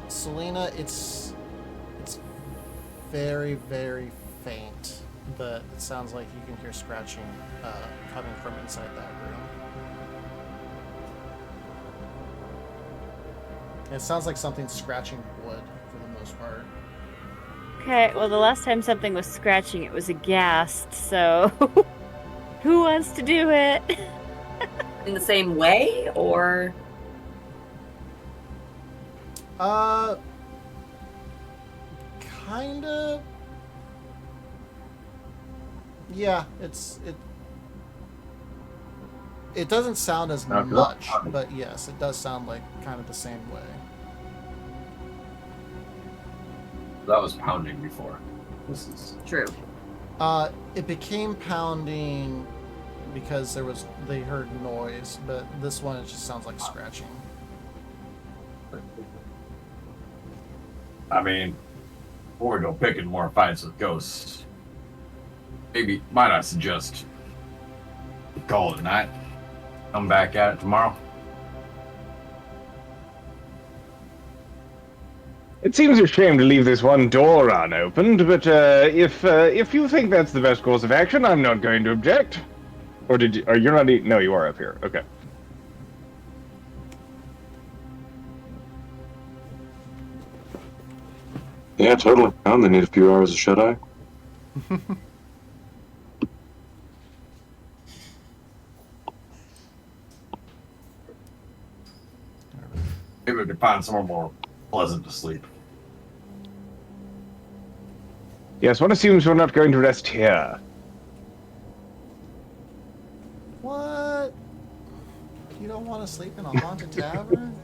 Selena, it's very, very faint, but it sounds like you can hear scratching coming from inside that room. And it sounds like something's scratching wood for the most part. Okay, well, the last time something was scratching, it was a ghast, so who wants to do it? In the same way, or Kinda. Yeah, it doesn't sound as Not much, good. but yes, it does sound like kind of the same way. That was pounding before. This is true? It became pounding because they heard noise, but this one it just sounds like scratching. I mean, before we go picking more fights with ghosts, maybe might I suggest we call it a night? Come back at it tomorrow. It seems a shame to leave this one door unopened, but if you think that's the best course of action, I'm not going to object. Or did you? Or you're not? No, you are up here. Okay. Yeah, totally. I only need a few hours of shut-eye. Maybe we could find somewhere more pleasant to sleep. Yes, one assumes we're not going to rest here. What? You don't want to sleep in a haunted tavern?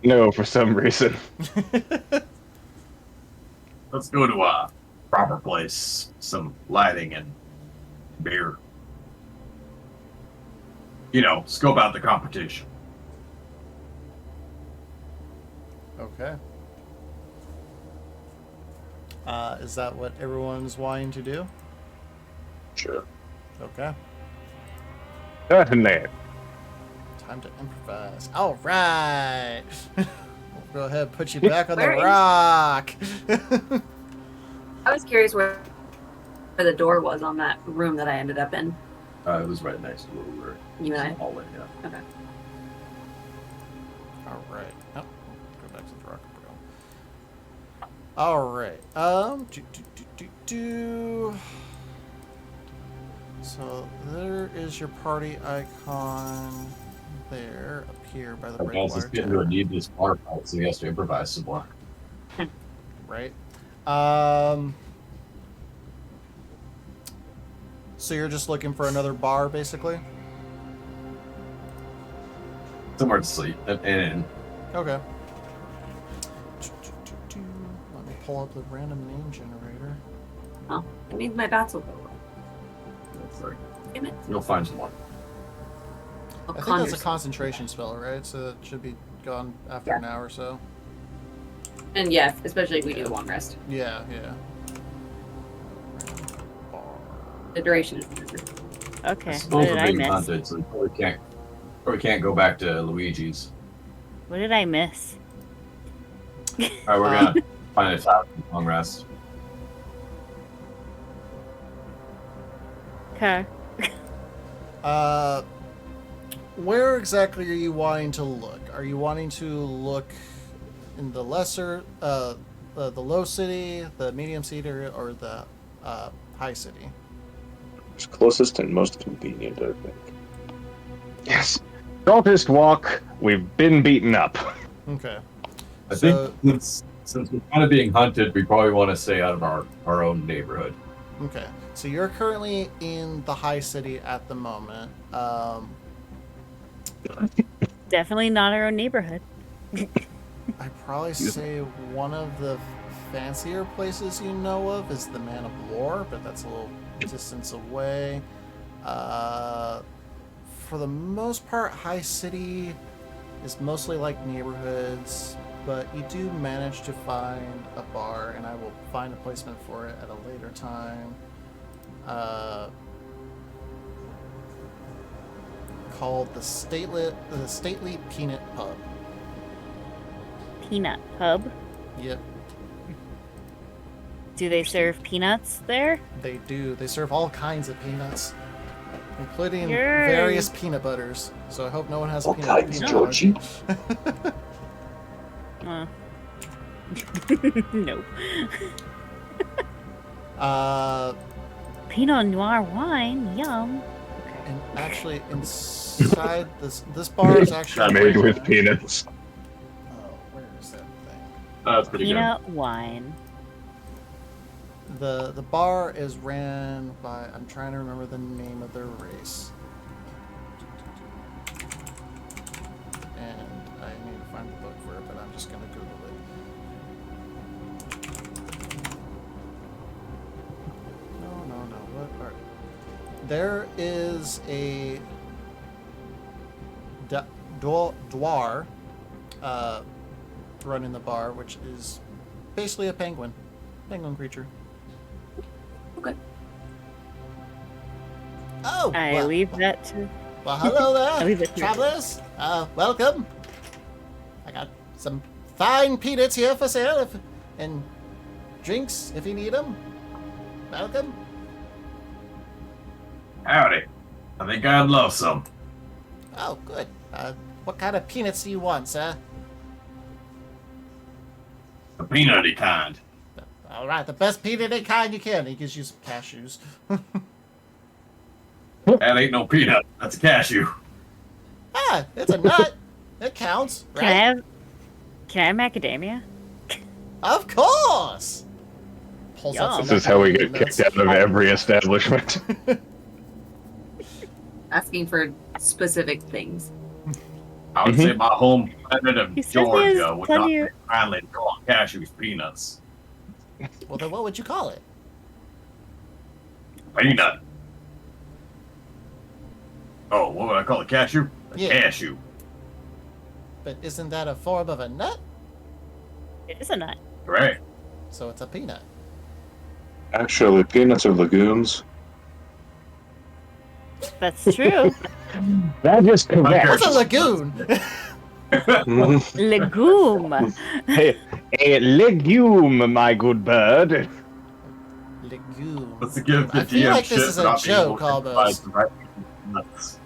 No, for some reason. Let's go to a proper place, some lighting and beer. You know, scope out the competition. Okay. Is that what everyone's wanting to do? Sure. Okay. Certainly. Time to improvise. All right. We'll go ahead and put you back on the Where is- rock. I was curious where the door was on that room that I ended up in. It was right next to where we were. You and I. Hallway, yeah. Okay. All right. Oh, go back to the rock. All right. So there is your party icon there, up here by the I red guess wire it's getting to a tower. need this bar fight, so he has to improvise some more. Right. So you're just looking for another bar, basically? Somewhere to sleep. And Okay. Let me pull up the random name generator. Oh, that means my bats will go well. Damn it. you'll find someone. I'll I think conjure that's a some. concentration spell, right? So it should be gone after Yeah. an hour or so. And yeah, especially if we do a long rest. Yeah, yeah. Bar. The duration is Okay. I What suppose did we're I being miss? hunted, so we can't go back to Luigi's. What did I miss? Alright, we're gonna find a top long rest. Okay. Where exactly are you wanting to look? Are you wanting to look in the lesser, the low city, the medium city, or the high city? It's closest and most convenient, I think. Yes. Shortest walk. We've been beaten up. Okay. I So- think since we're kind of being hunted, we probably want to stay out of our own neighborhood. Okay. So you're currently in the high city at the moment. Definitely not our own neighborhood. I'd probably say one of the fancier places you know of is the Man of War, but that's a little distance away. For the most part, High City is mostly like neighborhoods, but you do manage to find a bar, and I will find a placement for it at a later time. Called the Stately Peanut Pub. Peanut pub. Yep, Do they serve peanuts there? they do. They serve all kinds of peanuts, including Yay. various peanut butters. So I hope no one has a All peanut kinds, peanut Georgie. allergy. No. Peanut Pinot Noir wine. Yum. and actually inside this bar is actually Made with peanuts. Oh, where is that thing? That's pretty Peanut wine. The bar is ran by, I'm trying to remember the name of their race. And I need to find the book for it, but I'm just gonna Google it. No. What are... There is a dwar running the bar, which is basically a penguin creature. Okay. Oh, I well, leave that to. well, hello I leave there, it to- travelers. Welcome. I got some fine peanuts here for sale, and drinks if you need them. Welcome. Howdy. I think I'd love some. Oh, good. What kind of peanuts do you want, sir? The peanutty kind. All right, the best peanut kind you can. He gives you some cashews. That ain't no peanut. That's a cashew. It's a nut. It counts, right? Can I have macadamia? Of course. Pulls out Yum. some This is how we get nuts. kicked out of every establishment. Asking for specific things. I would say my home planet of He says he has Georgia would not plenty of- kindly call cashews peanuts. Well, then what would you call it? Peanut. Oh, what would I call a cashew? A Yeah. cashew. But isn't that a form of a nut? It is a nut. Right. So it's a peanut. Actually, peanuts are legumes. That's true. That is correct. What's a lagoon? Legume. Hey, a legume, my good bird. Legume. Let's give the I feel DM like shit this is for a not being able joke to almost. improvise the right nuts.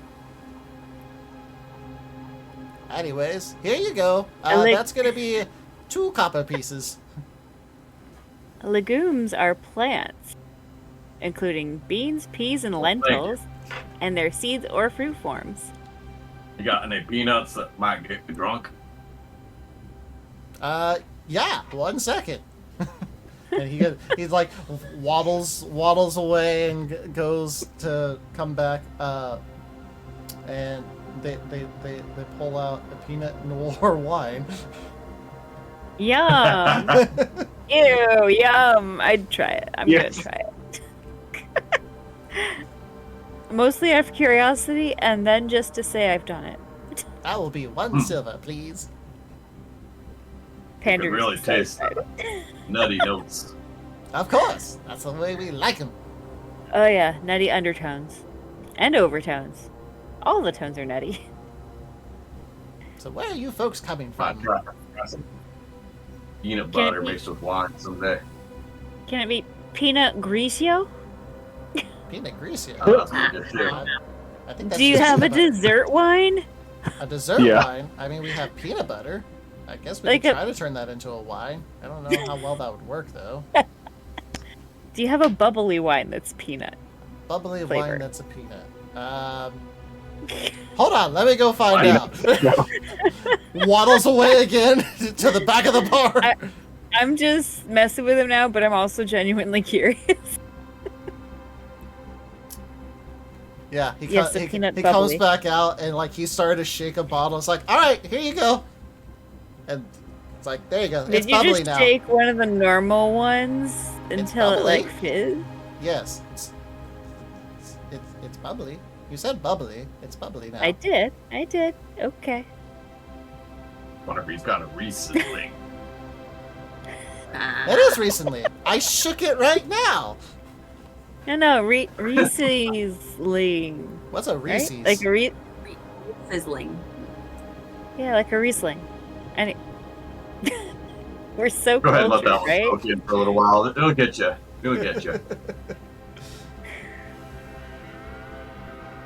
Anyways, here you go. That's gonna be 2 copper pieces. Legumes are plants, including beans, peas, and lentils, and their seeds or fruit forms. You got any peanuts that might get you drunk? Yeah, 1 second. And he's like waddles away and goes to come back. And they pull out a peanut noir wine. Yum! Ew, yum! I'd try it. I'm Yes. gonna try it. Mostly out of curiosity, and then just to say I've done it. That will be 1 silver, please. You can Pandering really is so taste excited. nutty notes. Of course, that's the way we like them. Oh yeah, nutty undertones. And overtones. All the tones are nutty. So where are you folks coming I'd from? try some peanut Can it butter be- mixed with wine someday. Can it be peanut greasio? Peanut greasy. Oh, that's some good shit. I think that's Do you just have a peanut butter. dessert wine? A dessert Yeah. wine? I mean, we have peanut butter. I guess we Like could a- try to turn that into a wine. I don't know how well that would work, though. Do you have a bubbly wine that's peanut? Bubbly Flavor. wine that's a peanut. Hold on, let me go find out. Waddles away again to the back of the bar. I'm just messing with him now, but I'm also genuinely curious. Yeah, he, Yes, co- the he, peanut he comes bubbly. back out and like he started to shake a bottle. It's like, all right, here you go. And it's like, there you go. Did It's you bubbly just now. take one of the normal ones until it bubbly. like fizz? Yes, it's bubbly. You said bubbly. It's bubbly now. I did. Okay. Wonder if he's got a Riesling. It is recently. I shook it right now. No, Reese's Ling. What's a Right? Reese's? Like a Fizzling. yeah, like a Riesling. And we're so Go ahead and let cultured, that one right? soak in for a little while. It'll get you. It'll get you.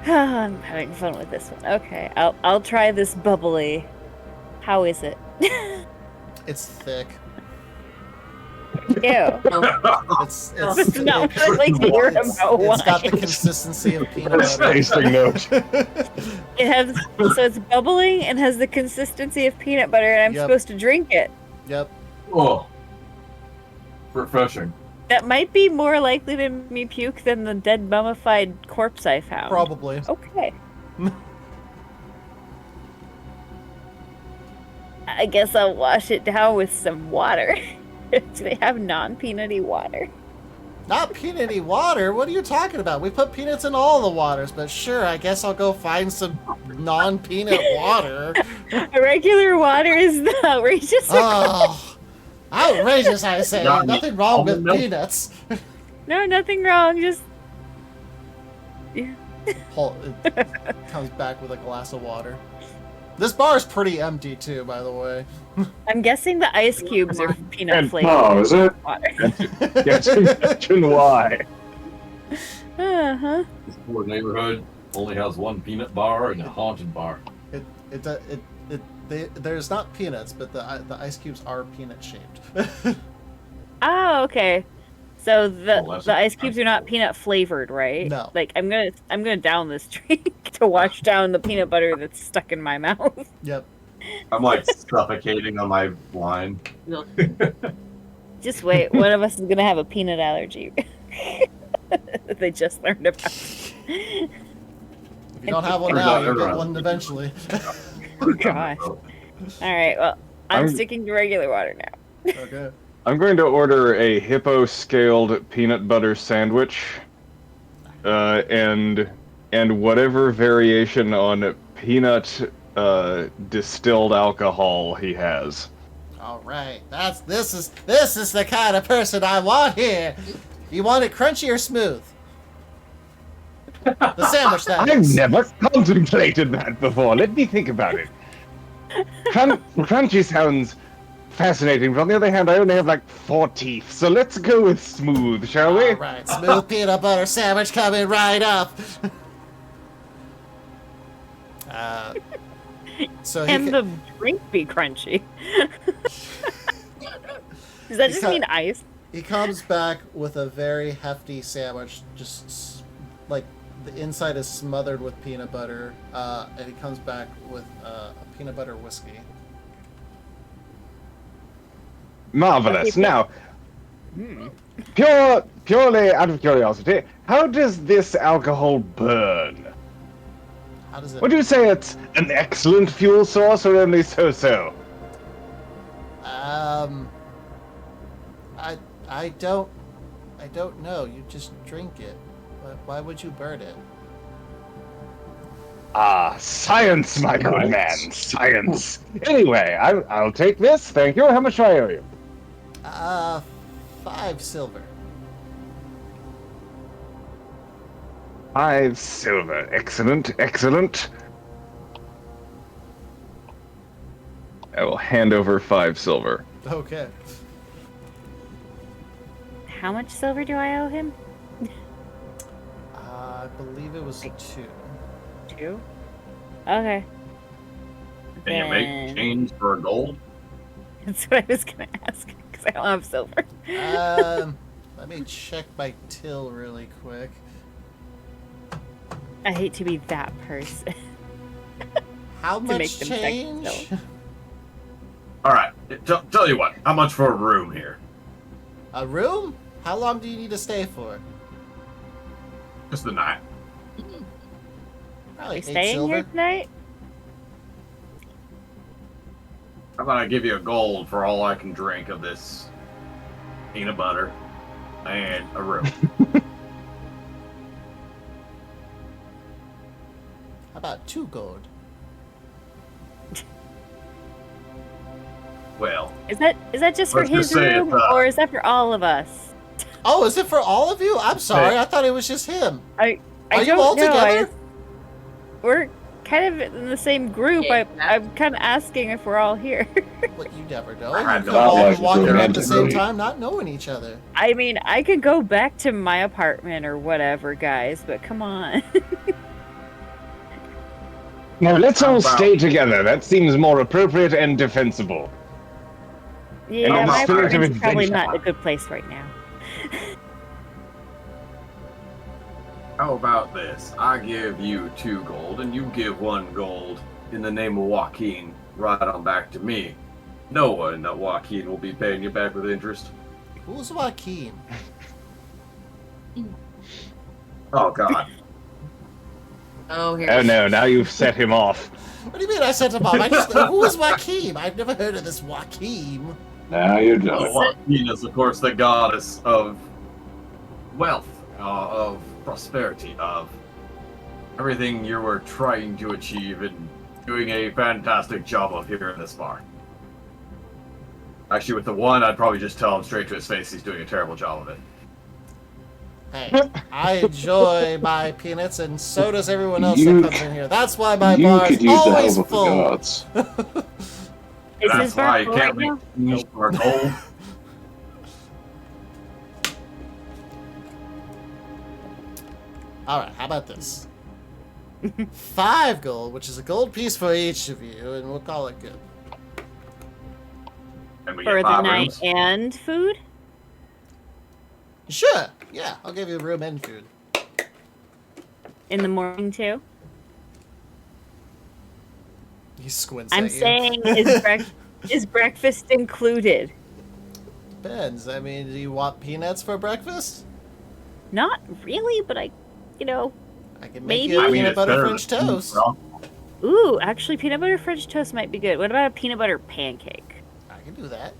I'm having fun with this one. Okay, I'll try this bubbly. How is it? It's thick. Ew. It's It's not what I'd like to hear about it's got the wine. consistency of peanut That's butter. tasting note. It has so it's bubbling and has the consistency of peanut butter, and I'm Yep. supposed to drink it. Yep. Oh, refreshing. That might be more likely to make me puke than the dead mummified corpse I found. Probably. Okay. I guess I'll wash it down with some water. Do they have non-peanutty water? Not peanutty water. What are you talking about? We put peanuts in all the waters, but sure, I guess I'll go find some non-peanut water. Regular water is the outrageous. Oh, outrageous! I say. Got Nothing wrong with almond milk? peanuts. No, nothing wrong. Just It comes back with a glass of water. This bar is pretty empty too, by the way. I'm guessing the ice cubes are peanut And flavored Oh, is it? water. Yes, imagine why. Uh-huh. This poor neighborhood only has one peanut bar and a haunted bar. There's not peanuts, but the ice cubes are peanut shaped. Oh, okay. So Oh, that's the ice cubes are not peanut flavored, right? No. Like I'm gonna down this drink to wash down the peanut butter that's stuck in my mouth. Yep. I'm like suffocating on my wine. Just wait, one of us is gonna have a peanut allergy. That they just learned about. If you don't have one Turns now, out you'll get everyone- one eventually. Oh gosh. All right, well, I'm sticking to regular water now. Okay. I'm going to order a hippo-scaled peanut butter sandwich, and whatever variation on peanut distilled alcohol he has. All right. This is the kind of person I want here. You want it crunchy or smooth? The sandwich, that I've is. never contemplated that before. Let me think about it. Crunchy sounds fascinating, but on the other hand, I only have like 4 teeth, so let's go with smooth, shall we? All right, smooth peanut butter sandwich coming right up. So he And the drink be crunchy. Does that just mean ice? He comes back with a very hefty sandwich, just like the inside is smothered with peanut butter, and he comes back with a peanut butter whiskey. Marvelous. Now, purely out of curiosity, how does this alcohol burn? How does it? Would you say it's an excellent fuel source or only so-so? I don't know. You just drink it. Why would you burn it? Ah, science, my good man, science. Anyway, I'll take this. Thank you. How much do I owe you? 5 silver. 5 silver. Excellent, excellent. I will hand over 5 silver. Okay. How much silver do I owe him? I believe it was 2. 2? Okay. Can you make change for gold? That's what I was gonna ask, because I don't have silver. Let me check my till really quick. I hate to be that person. How make much them check change? still. All right. Tell you what. How much for a room here? A room? How long do you need to stay for? Just the night. Probably Are 8 you staying silver. here tonight? How about I give you a gold for all I can drink of this peanut butter and a room? How about 2 gold? Well, Is that just for Let's just his say room, it's, or is that for all of us? Oh, is it for all of you? I'm sorry. Hey. I thought it was just him. I Are you don't all know. together? We're kind of in the same group. Yeah. I'm kind of asking if we're all here. But you never know. I You had could no all idea. be walking around at the same Romantically. time, not knowing each other. I mean, I could go back to my apartment or whatever, guys, but come on. Now, let's How all about- stay together. That seems more appropriate and defensible. Yeah, I'm my spirit of apartment's probably adventure. not in a good place right now. how about this? I give you 2 gold and you give 1 gold in the name of Joaquin right on back to me. Knowing that Joaquin will be paying you back with interest. Who's Joaquin? Oh, God. Oh, here. Oh no, now you've set him off. What do you mean I sent him off? Who is Joaquin? I've never heard of this Joaquin. Now you know. Joaquin is, of course, the goddess of wealth, of prosperity, of everything you were trying to achieve and doing a fantastic job of here in this bar. Actually, with the one, I'd probably just tell him straight to his face he's doing a terrible job of it. Hey, I enjoy my peanuts, and so does everyone else You that comes in here. That's why my You bar could is use the always help of the full. gods. Is That's his bar why you full can't right now? make change for gold. All right, how about this? 5 gold, which is a gold piece for each of you, and we'll call it good. And we For get the 5 night rooms. and food? Sure. Yeah, I'll give you room and food. In the morning, too? He squints I'm at you. saying, is breakfast included? Depends. I mean, do you want peanuts for breakfast? Not really, but I can make Maybe. you a I mean, peanut it's butter better French than food, toast. bro. Ooh, actually, peanut butter French toast might be good. What about a peanut butter pancake? I can do that.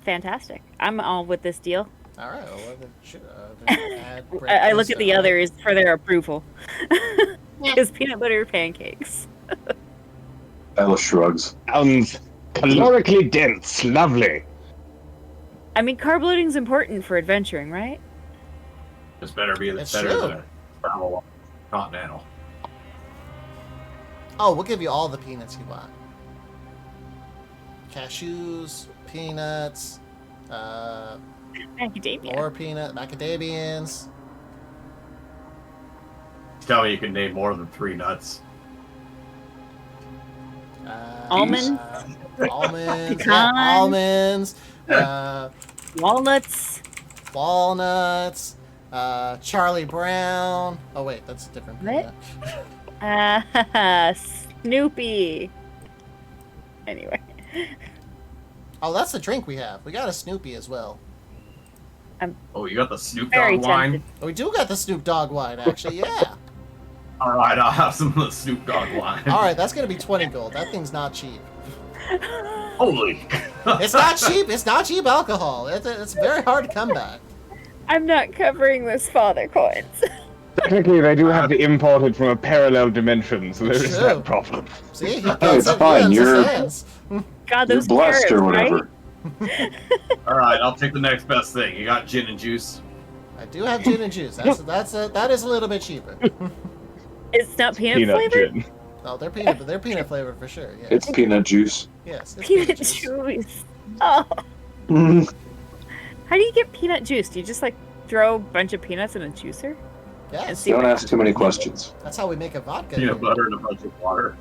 Fantastic. I'm all with this deal. All right. Well, then add I look breakfast at the on. others for their approval. Because peanut butter pancakes. Ella shrugs. Sounds calorically dense. Lovely. I mean, carb loading's important for adventuring, right? It's better be It's better true. than Continental. Oh, we'll give you all the peanuts you want. Cashews, peanuts, Macadamia. more macadamians. Tell me you can name more than 3 nuts. Almond? Almonds. Pecan. Yeah, almonds. Walnuts. Walnuts. Charlie Brown. Oh wait, that's a different What? peanut. Snoopy. Anyway. Oh, that's the drink we have. We got a Snoopy as well. Oh, you got the Snoop Very Dogg wine? tempted. Oh, we do got the Snoop Dogg wine, actually. Yeah. All right, I'll have some of the Snoop Dogg wine. All right, that's gonna be 20 gold. That thing's not cheap. Holy. It's not cheap. It's not cheap alcohol. It's very hard to come by. I'm not covering those father coins. Technically, they do have to import it from a parallel dimension, so there is True. that problem. See, he Oh, gets it's it. fine. He You're understands. God, you're those blessed carrots, or whatever. right? All right, I'll take the next best thing. You got gin and juice? I do have gin and juice. That is a little bit cheaper. It's not peanut, Peanut flavored? gin. Oh, they're peanut flavored for sure. Yes. It's peanut juice. Yes. It's Peanut juice. juice. Oh. Mm. How do you get peanut juice? Do you just like throw a bunch of peanuts in a juicer? Yes. See Don't what- ask too many questions. That's how we make a vodka. Peanut here. butter and a bunch of water.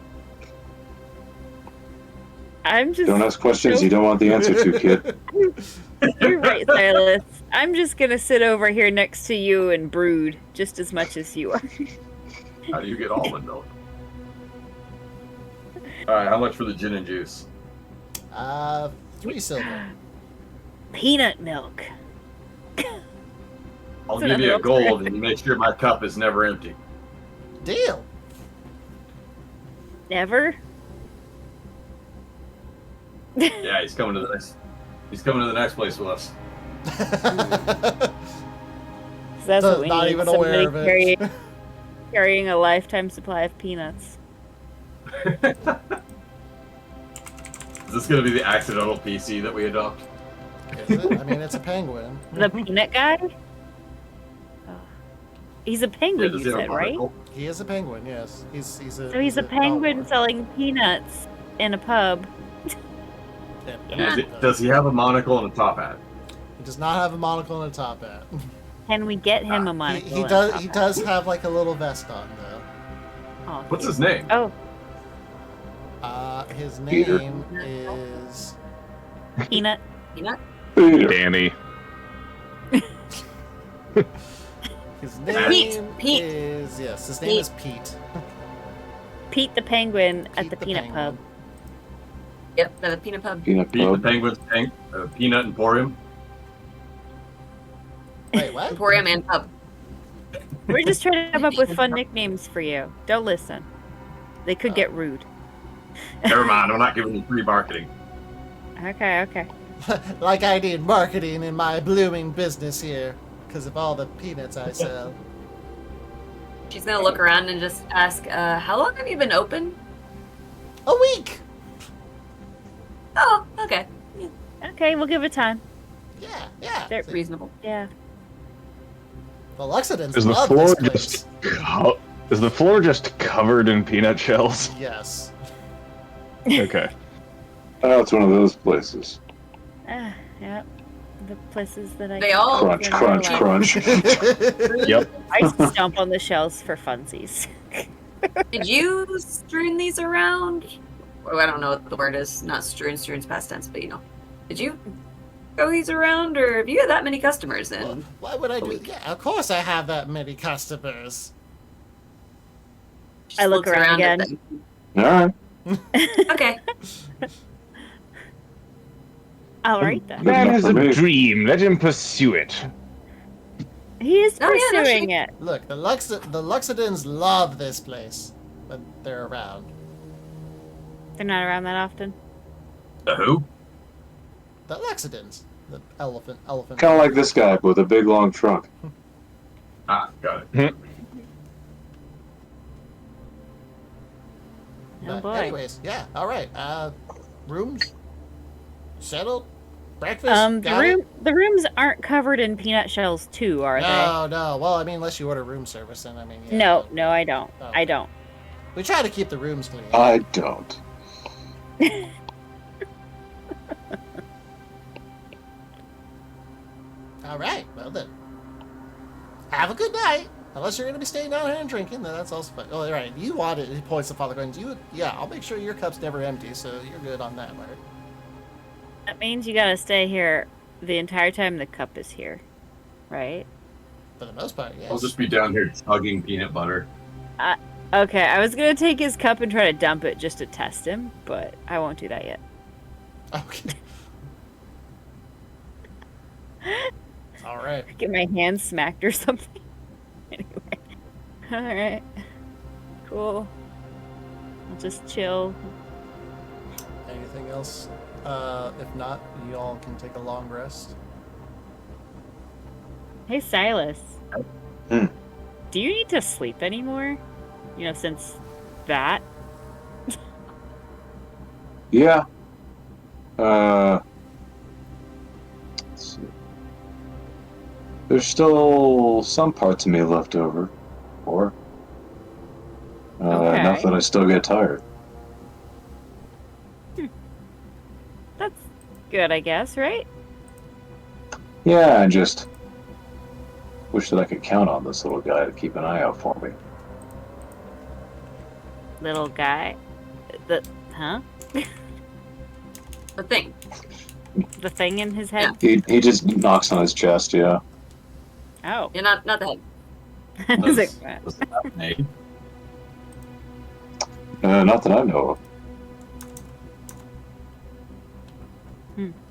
I'm just. Don't ask questions you don't want the answer to, kid. You're right, Silas. I'm just gonna sit over here next to you and brood just as much as you are. How do you get almond milk? All right, how much for the gin and juice? 3 silver. Peanut milk. I'll It's give you a another gold and you make sure my cup is never empty. Deal. Never. Yeah, he's coming to the next. He's coming to the next place with us. 'Cause that's what we Not need. even Somebody aware of it. carrying a lifetime supply of peanuts. Is this going to be the accidental PC that we adopt? Is it? I mean, it's a penguin. The peanut guy? Oh. He's a penguin, does you he have a said, right? monocle? He is a penguin. Yes. He's a. So he's a penguin selling peanuts in a pub. Does he have a monocle and a top hat? He does not have a monocle and a top hat. Can we get him a He, monocle? he and a does. top He hat? does have like a little vest on though. Oh, What's cute. his name? Oh, His Peter. name is. peanut. Peanut? Peter. Danny. His name Pete. is yes. His name Pete. is Pete. Pete the penguin at Pete the peanut penguin. pub. Yep, the peanut pub. Peanut Pete the pub. Penguin's Peanut Emporium. Wait, what? Emporium and pub. We're just trying to come up with fun nicknames for you. Don't listen. They could get rude. Never mind, I'm not giving you free marketing. Okay, okay. Like I need marketing in my blooming business here, because of all the peanuts I sell. She's gonna look around and just ask, how long have you been open? A week. Oh, okay. Okay, we'll give it time. Yeah. They're See, reasonable. Yeah. the Luxodons Is the love floor this just place. is the floor just covered in peanut shells? Yes. Okay. Oh, it's one of those places. Yeah. The places that I They can all- go Crunch, in my crunch, life. crunch. Yep. I stomp on the shells for funsies. Did you strewn these around? Oh, I don't know what the word is. Not strewn. Strewn's past tense, but you know. Did you throw these around, or have you had that many customers then? Well, why would I do? Yeah, of course I have that many customers. Just I look looks around at again. All right. them. Okay. All right then. Good Man enough has for a me. dream. Let him pursue it. He is Oh, yeah, no pursuing shit. it. Look, the Luxodons love this place when they're around. They're not around that often. The who? The Luxodons, the elephant. Kind of like this guy with a big long trunk. Ah, got it. Oh But boy. anyways, yeah. All right. Rooms settled. Breakfast. The rooms aren't covered in peanut shells too, are they? No. Well, I mean, unless you order room service, then I mean, yeah. No, I don't. Oh. I don't. We try to keep the rooms clean. I don't. All right. Well then, have a good night. Unless you're going to be staying down here and drinking, then that's also fine. Oh, all right. You want it? He points to Father Gordon's. Yeah. I'll make sure your cup's never empty, so you're good on that, Larry. That means you gotta stay here the entire time the cup is here, right? For the most part, yes. I'll just be down here chugging peanut butter. Okay, I was gonna take his cup and try to dump it just to test him, but I won't do that yet. Okay. All right. Get my hand smacked or something. Anyway. Alright. Cool. I'll just chill. Anything else? If not, you all can take a long rest. Hey, Silas. Hmm. Do you need to sleep anymore? You know, since that? Yeah. Let's see. There's still some parts of me left over. Or Okay. enough that I still get tired. That's good, I guess, right? Yeah, I just wish that I could count on this little guy to keep an eye out for me. Little guy. Huh? The thing. The thing in his head? He just knocks on his chest, yeah. Oh. Yeah, not the head. I was like, Does it have a name? Not that I know of.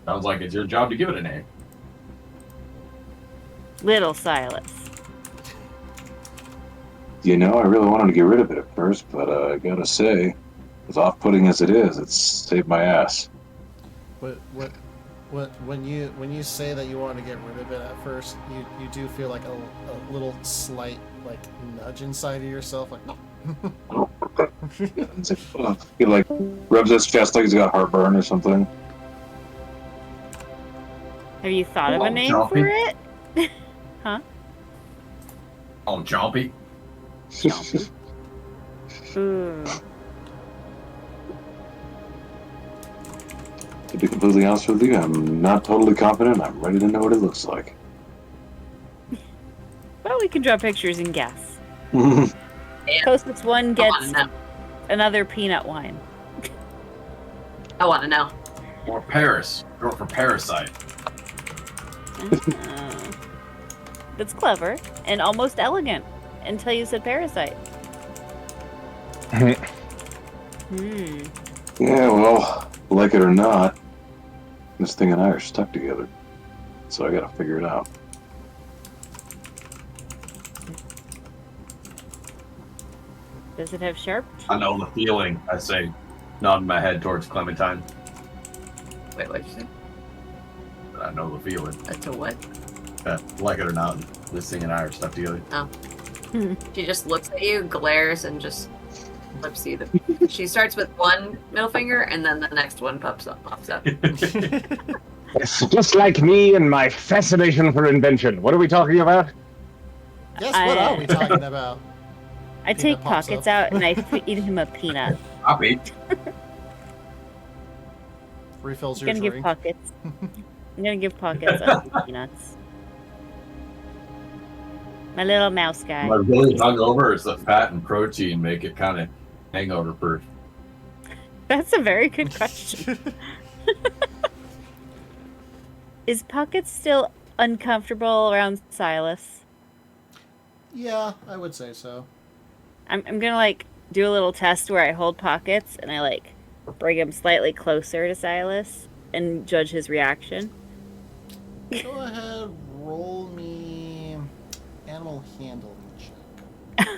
Sounds like it's your job to give it a name. Little Silas. You know, I really wanted to get rid of it at first, but I gotta say, as off-putting as it is, it's saved my ass. When you say that you want to get rid of it at first, you do feel like a little slight like nudge inside of yourself, like no. It's like, he like rubs his chest like he's got heartburn or something. Have you thought of a Oh, name Chompy. for it? Huh? Oh, Chompy. Ooh. To be completely honest with you, I'm not totally confident. I'm ready to know what it looks like. Well, we can draw pictures and guess. Yeah. Closest one I want gets to know. another peanut wine. I want to know. Or Paris. Go for Parasite. That's clever and almost elegant until you said parasite. Hmm. Yeah, well, like it or not, this thing and I are stuck together. So I gotta figure it out. Does it have sharp? I know the feeling. I say, nodding my head towards Clementine. Wait, what'd you say? I know the feeling. To what? Like it or not, this thing and I are stuck together. She just looks at you, glares, and just flips you. She starts with one middle finger, and then the next one pops up. It's just like me and my fascination for invention. What are we talking about? Yes, what are we talking about? I Peanut take pops pockets up. out and I feed him a peanut. Copy. Refills I'm your gonna give drink. pockets. I'm gonna give pockets of peanuts. My little mouse guy. Am I really hungover, or is the fat and protein make it kind of hangover proof? That's a very good question. Is Pockets still uncomfortable around Silas? Yeah, I would say so. I'm gonna like do a little test where I hold Pockets and I like bring him slightly closer to Silas and judge his reaction. Go ahead, roll me animal handling check.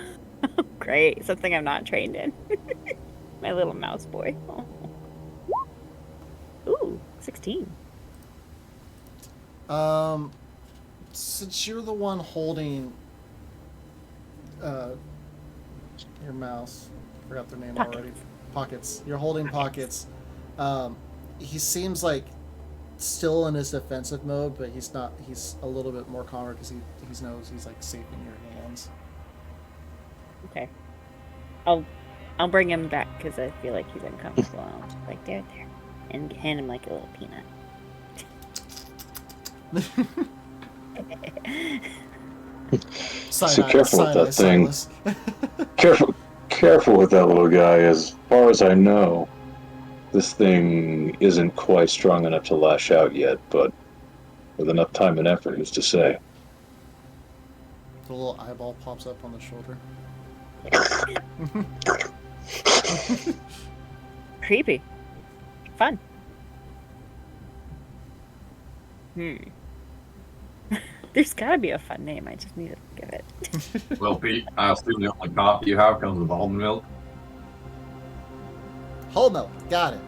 Great, something I'm not trained in. My little mouse boy. Oh. Ooh, 16. Since you're the one holding your mouse, forgot their name Pockets. already. Pockets. You're holding Pockets. He seems like still in his defensive mode, but he's not. He's a little bit more calmer because he knows he's like safe in your hands. Okay. I'll bring him back because I feel like he's uncomfortable. I'll just like there, and hand him like a little peanut. So careful with that thing. Careful with that little guy. As far as I know, this thing isn't quite strong enough to lash out yet, but with enough time and effort, who's to say? The little eyeball pops up on the shoulder. Creepy. Fun. There's gotta be a fun name. I just need to think of it. Well, Pete, I assume the only coffee you have comes with almond milk. Whole milk. Got it.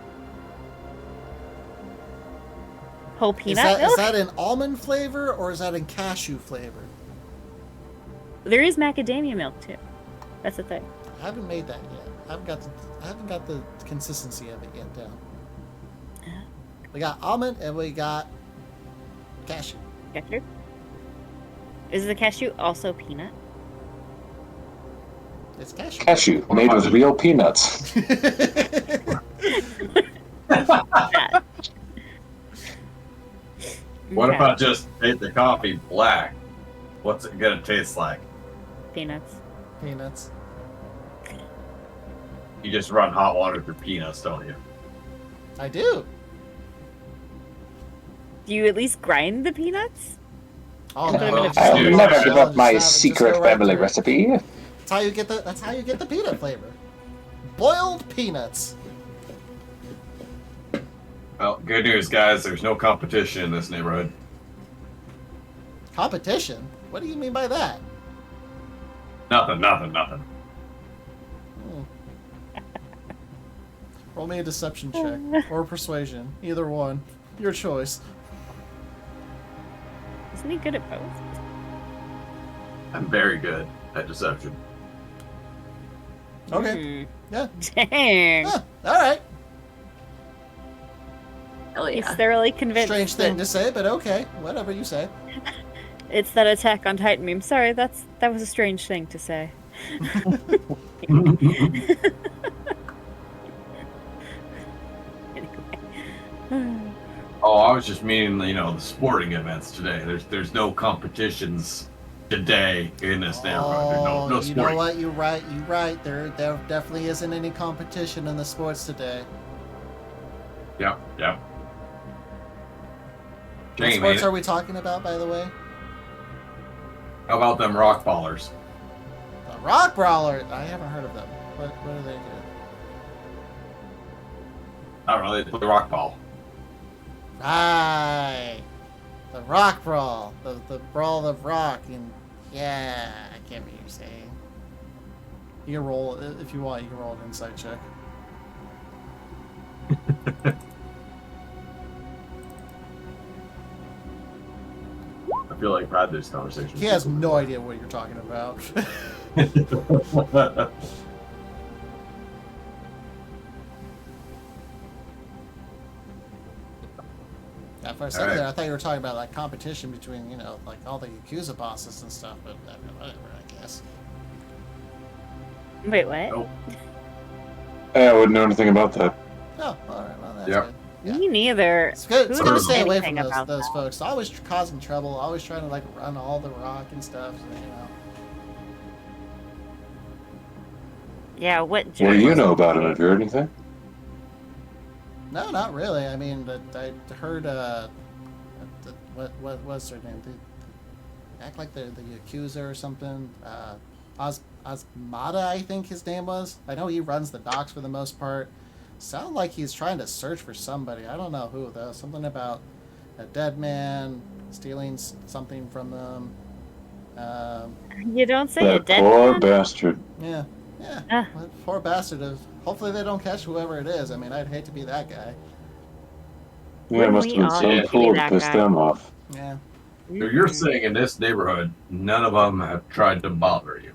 Whole peanut milk? Is that in almond flavor or is that in cashew flavor? There is macadamia milk too. That's the thing. I haven't made that yet. I haven't got the consistency of it yet down. We got almond and we got cashew. Cashew? Is the cashew also peanut? It's cashew. Cashew, made with real peanuts. What Okay. about just make the coffee black? What's it gonna taste like? Peanuts? Peanuts. You just run hot water through peanuts, don't you? I do. Do you at least grind the peanuts? Oh Put 'em in no! a Just I'll do it. never Just give up just my have it. Just secret go right family through it. recipe. That's how you get the peanut flavor. Boiled peanuts. Well, good news, guys. There's no competition in this neighborhood. Competition? What do you mean by that? Nothing. Roll me a deception check or persuasion, either one. Your choice. Isn't he good at both? I'm very good at deception. Okay. Yeah. Dang. Huh, all right. Hell He's yeah. thoroughly convinced. Strange thing that to say, but okay. Whatever you say. It's that Attack on Titan meme. Sorry, that was a strange thing to say. Oh, I was just meaning, the sporting events today. There's no competitions today in this neighborhood. There's no Oh, you know sporting. what? You're right. There definitely isn't any competition in the sports today. Yep. What Shame, sports ain't are it? we talking about, by the way? How about them rock ballers? The Rock Brawler. I haven't heard of them. What do they do? I don't know. They play rock ball. Right. The Rock Brawl. The Brawl of Rock. And yeah, I can't remember what you're saying. You can roll, if you want, you can roll an insight check. I feel like I've had this conversation. He has no idea what you're talking about. Yeah, for a second Alright. there, I thought you were talking about like competition between, like all the Yakuza bosses and stuff, but whatever, I guess. Wait, what? Nope. I wouldn't know anything about that. Oh, alright, well, that's Yep. good. Yeah. Me neither. It's good. It's Who good to knows stay away from anything about those that? folks. Always causing trouble, always trying to like run all the rock and stuff, Yeah, what? What do you know about him? Have you heard anything? No, not really. I mean, but I heard, what was their name? They act like the Yakuza or something. Osmada, I think his name was. I know he runs the docks for the most part. Sound like he's trying to search for somebody. I don't know who though. Something about a dead man stealing something from them. You don't say a That dead poor man? bastard. Yeah. Ah. That poor bastard. Hopefully they don't catch whoever it is. I mean, I'd hate to be that guy. Yeah, it Wouldn't must we have been all so hate to be cool to that piss guy? them off. Yeah. So you're saying in this neighborhood, none of them have tried to bother you.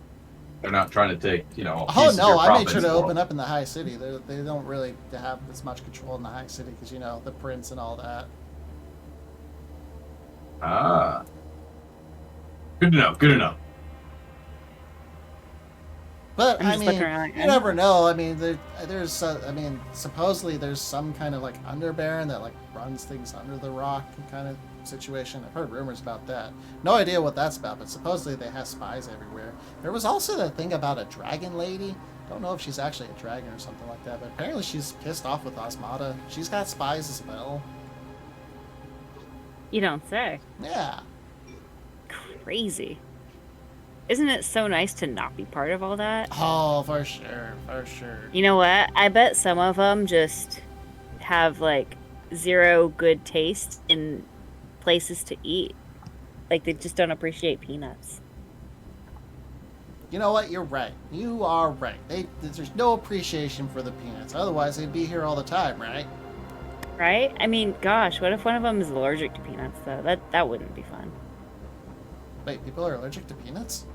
They're not trying to take, a Oh piece of no, your I made sure profits to for open them. up in the high city. They don't really have as much control in the high city because the prince and all that. Ah. Good to know. Good to know. But I'm I just mean, looking around. you never know. I mean, there's I mean, supposedly there's some kind of like underbaron that like runs things under the rock kind of situation. I've heard rumors about that. No idea what that's about, but supposedly they have spies everywhere. There was also the thing about a dragon lady. Don't know if she's actually a dragon or something like that, but apparently she's pissed off with Osmata. She's got spies as well. You don't say. Yeah. Crazy. Isn't it so nice to not be part of all that? Oh, for sure, for sure. You know what? I bet some of them just have like zero good taste in places to eat. Like they just don't appreciate peanuts. You know what? You're right. You are right. There's no appreciation for the peanuts. Otherwise, they'd be here all the time, right? Right? I mean, gosh, what if one of them is allergic to peanuts though? That wouldn't be fun. Wait, people are allergic to peanuts?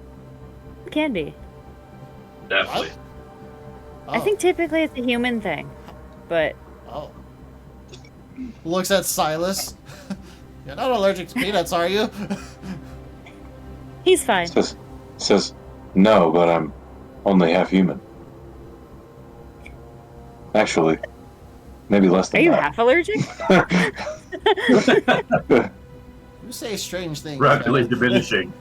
Can be. Definitely. Oh. I think typically it's a human thing, but Oh. Looks at Silas. You're not allergic to peanuts, are you? he's fine. Says, no, but I'm only half human. Actually, maybe less Are than you that. half allergic? You say strange things. Rapidly man. diminishing.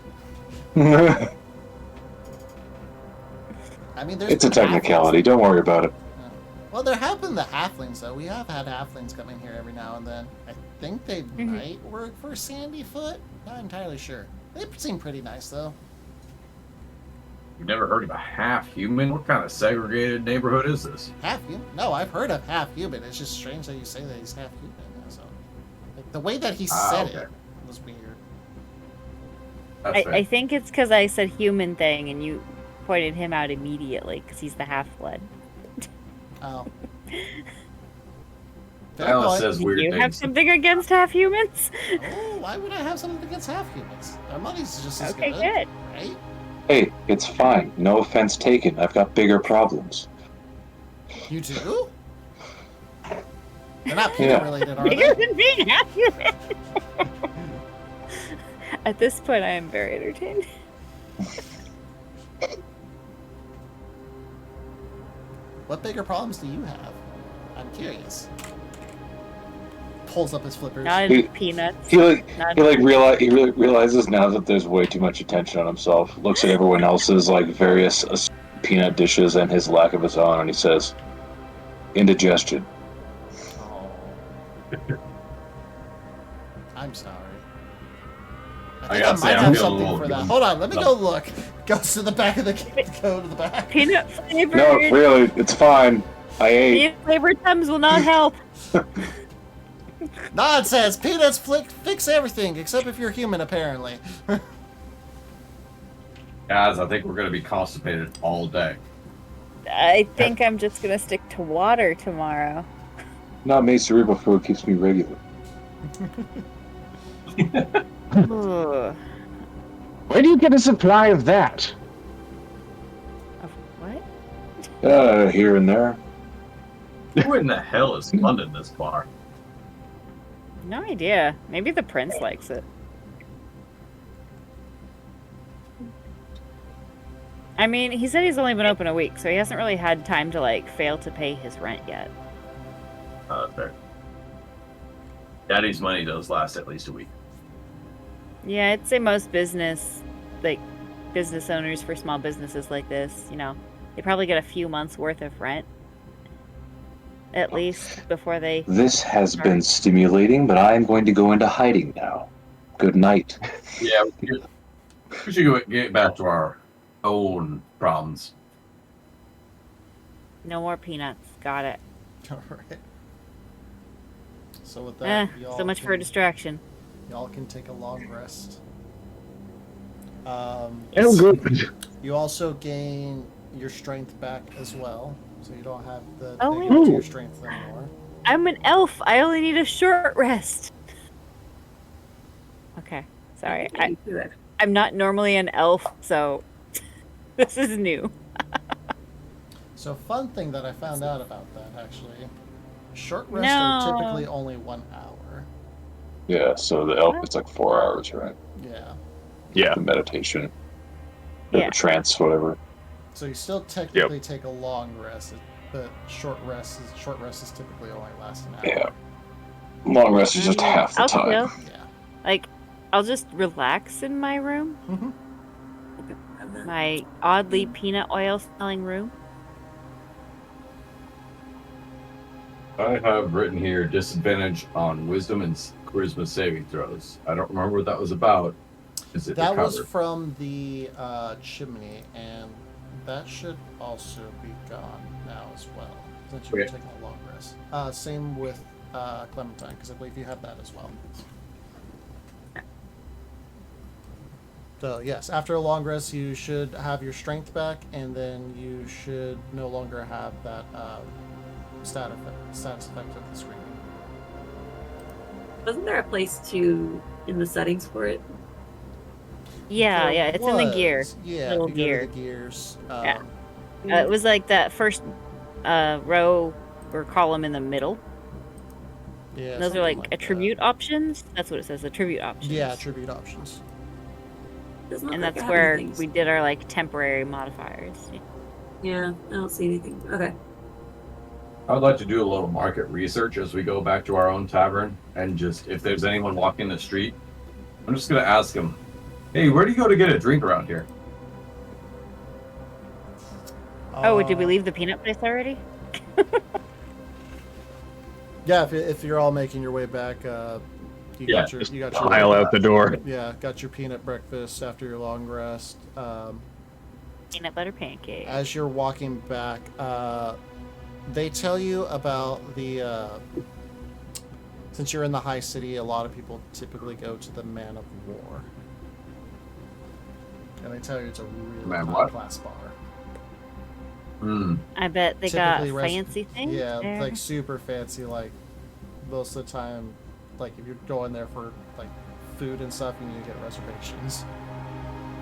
I mean, there's It's a been technicality. Don't worry about it. halflings. Well, there have been the halflings, though. We have had halflings come in here every now and then. I think they might work for Sandyfoot. Not entirely sure. They seem pretty nice, though. You've never heard of a half-human? What kind of segregated neighborhood is this? Half-human? No, I've heard of half-human. It's just strange that you say that he's half-human. So, like, the way that he said okay. it was weird. That's fair. I think it's because I said human thing and you pointed him out immediately because he's the half-blood. Oh. Alice says Do weird you things. have something against half-humans? Oh, why would I have something against half-humans? Their money's just as Okay, good, good. right? Hey, it's fine. No offense taken. I've got bigger problems. You do? They're not peanut related, are Bigger they? than being half-human. At this point, I am very entertained. What bigger problems do you have? I'm curious. Pulls up his flippers. Not He- in peanuts. He Not really realizes now that there's way too much attention on himself. Looks at everyone else's like various peanut dishes and his lack of his own, and he says, "Indigestion." Oh. I'm sorry. I I think I, gotta say, might I'm have feeling a something little for that. guilty. Hold on, let me go look. Goes to the back of the go to the back. peanut flavored. No, really, it's fine. I ate. Peanut flavored Tums will not help. Nonsense! Peanuts fix everything, except if you're human, apparently. Guys, I think we're going to be constipated all day. I think I'm just gonna stick to water tomorrow. Not me. Cerebral fluid keeps me regular. Ugh. Where do you get a supply of that? Of what? Here and there. Who in the hell is funding this bar? No idea. Maybe the prince likes it. I mean, he said he's only been open a week, so he hasn't really had time to like fail to pay his rent yet. Fair. Daddy's money does last at least a week. Yeah, I'd say most business owners for small businesses like this, they probably get a few months worth of rent at least before they. This has been stimulating, but I'm going to go into hiding now. Good night. Yeah, we should go get back to our own problems. No more peanuts. Got it. Alright. So with that, So much for a distraction. y'all can take a long rest. Oh, good. You also gain your strength back as well, so you don't have the Oh, negative to wait. your strength anymore. I'm an elf. I only need a short rest. Okay. Sorry. I'm not normally an elf, so this is new. So fun thing that I found out about that actually, short rests No. are typically only 1 hour. Yeah, so the elk it's like 4 hours, right? Yeah. Yeah. The meditation, Yeah. the trance, whatever. So you still technically take a long rest, but short rest is typically only last an hour. Yeah. Long rest is just half the I'll time. chill. Yeah. Like, I'll just relax in my room. Mm-hmm. My oddly peanut oil smelling room. I have written here disadvantage on wisdom and charisma saving throws. I don't remember what that was about. Is it That was recovered? from the chimney, and that should also be gone now as well, since you were Okay. taking a long rest. Same with Clementine, because I believe you have that as well. So yes, after a long rest, you should have your strength back, and then you should no longer have that status effect of the screaming. Wasn't there a place to in the settings for it? Yeah, There yeah, it's in the gear. was, Yeah, Little if you gear. go to the gears. Yeah. It was like that first row or column in the middle. Yeah, Those are something like that. attribute options. That's what it says, attribute options. Yeah, attribute options. Doesn't look And like that's I have where anything. we did our like temporary modifiers. Yeah, I don't see anything. Okay. I would like to do a little market research as we go back to our own tavern, and just if there's anyone walking the street, I'm just gonna ask them, "Hey, where do you go to get a drink around here?" Oh, did we leave the peanut place already? Yeah, if you're all making your way back, you Yeah, got your Pile out the door. Yeah, got your peanut breakfast after your long rest. Peanut butter pancake. As you're walking back, they tell you about the. Since you're in the high city, a lot of people typically go to the Man of War, and they tell you it's a really Man high what? class bar. Hmm. I bet they got Typically fancy things. Yeah, there. like super fancy. Like most of the time, like if you're going there for like food and stuff, you need to get reservations.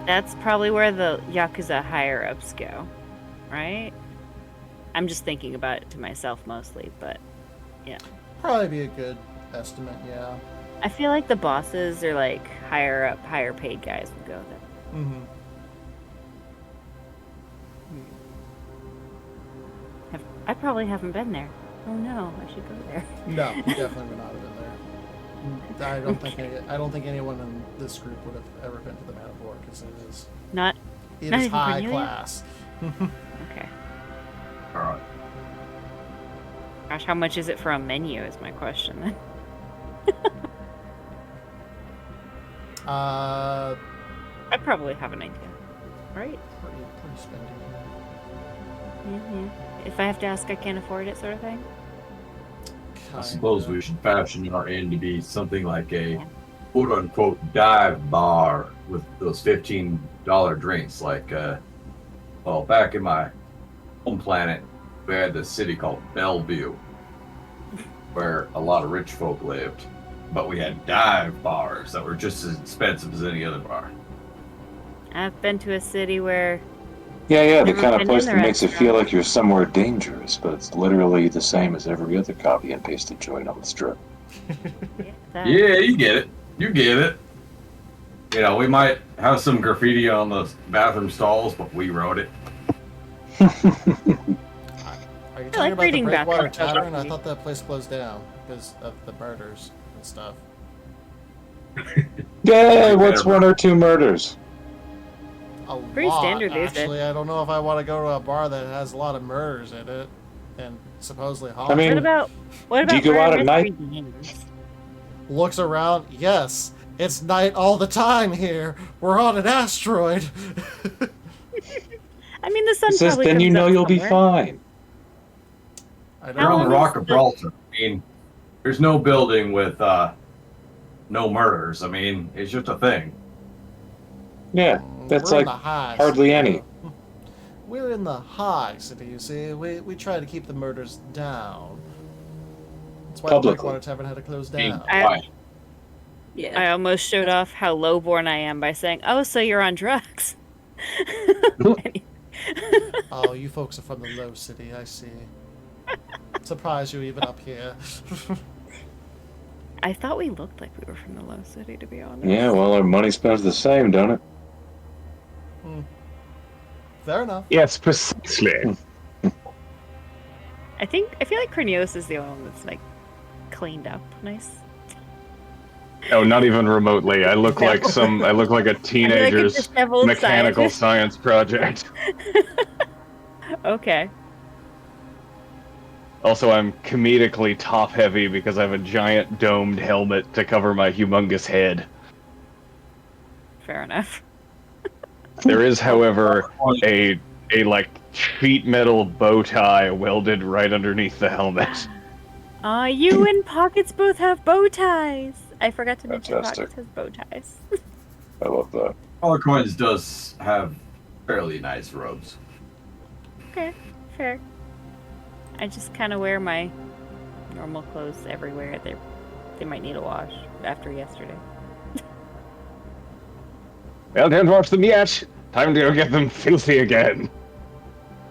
That's probably where the Yakuza higher ups go, right? I'm just thinking about it to myself mostly, but Probably be a good estimate. Yeah. I feel like the bosses are like higher up, higher paid guys would go there. Mm-hmm. I probably haven't been there. Oh no, I should go there. No, you definitely would not have been there. I don't think anyone in this group would have ever been to the Man of War because it is Not Not even high Cornelia? class. okay. All right. Gosh, how much is it for a menu? Is my question then. Uh, I probably have an idea, right? pretty spendy. Yeah. If I have to ask, I can't afford it, sort of thing. I suppose we should fashion our inn to be something like a quote-unquote dive bar with those $15 drinks. Like, well, back in my home planet, we had this city called Bellevue, where a lot of rich folk lived. But we had dive bars that were just as expensive as any other bar. I've been to a city where Yeah, the Never kind of been place in that the makes it restaurant. feel like you're somewhere dangerous, but it's literally the same as every other copy and pasted joint on the strip. that, Yeah, you get it. You get it. You know, we might have some graffiti on the bathroom stalls, but we wrote it. Are you talking like about reading the Breakwater background Tavern? I stuff. thought that place closed down because of the murders and stuff. Yeah, what's one or two murders? A Pretty lot, standard these days. actually. I don't know if I want to go to a bar that has a lot of murders in it and supposedly I mean, what about do you go out murder at night? mystery games? looks around. Yes, it's night all the time here. We're on an asteroid. I mean, the sun It says probably then comes you know up you'll be somewhere. fine. I You're How on the long Rock is of the- Gibraltar. I mean, there's no building with no murders. I mean, it's just a thing. Yeah, that's We're in like the high hardly city, any. though. We're in the high city, you see. We try to keep the murders down. That's why the Publicly. Breakwater Tavern had to close Being down. quiet. Yeah. I almost showed off how lowborn I am by saying, "Oh, so you're on drugs." Oh, you folks are from the low city, I see. Surprised you even up here. I thought we looked like we were from the Low City, to be honest. Yeah, well, our money spent the same, don't it? Fair enough. Yes, precisely. I feel like Cornelius is the only one that's like cleaned up nice. Oh, not even remotely. I look like a teenager's disheveled mechanical scientist. science project. Okay. Also, I'm comedically top-heavy because I have a giant domed helmet to cover my humongous head. Fair enough. There is, however, a like sheet metal bow tie welded right underneath the helmet. You and Pockets both have bow ties. I forgot to mention Fantastic. Pockets has bow ties. I love that. All coins does have fairly nice robes. Okay, fair. I just kind of wear my normal clothes everywhere. They might need a wash after yesterday. Well, don't wash them yet. Time to go get them filthy again.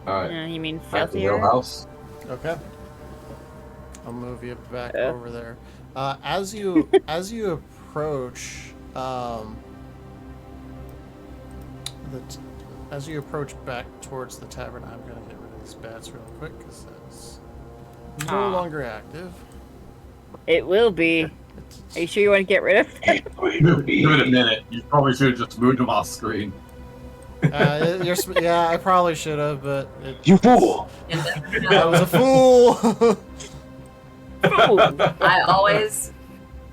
Alright. You mean Back to the filthier? house. Okay. I'll move you back Yeah. over there. As you approach, as you approach back towards the tavern, I'm gonna get rid of these bats real quick because that's no Aw. longer active. It will be. It's- Are you sure you want to get rid of it? Give it a minute. You probably should have just moved them off screen. yeah, I probably should have, but You fool! I was a fool. I always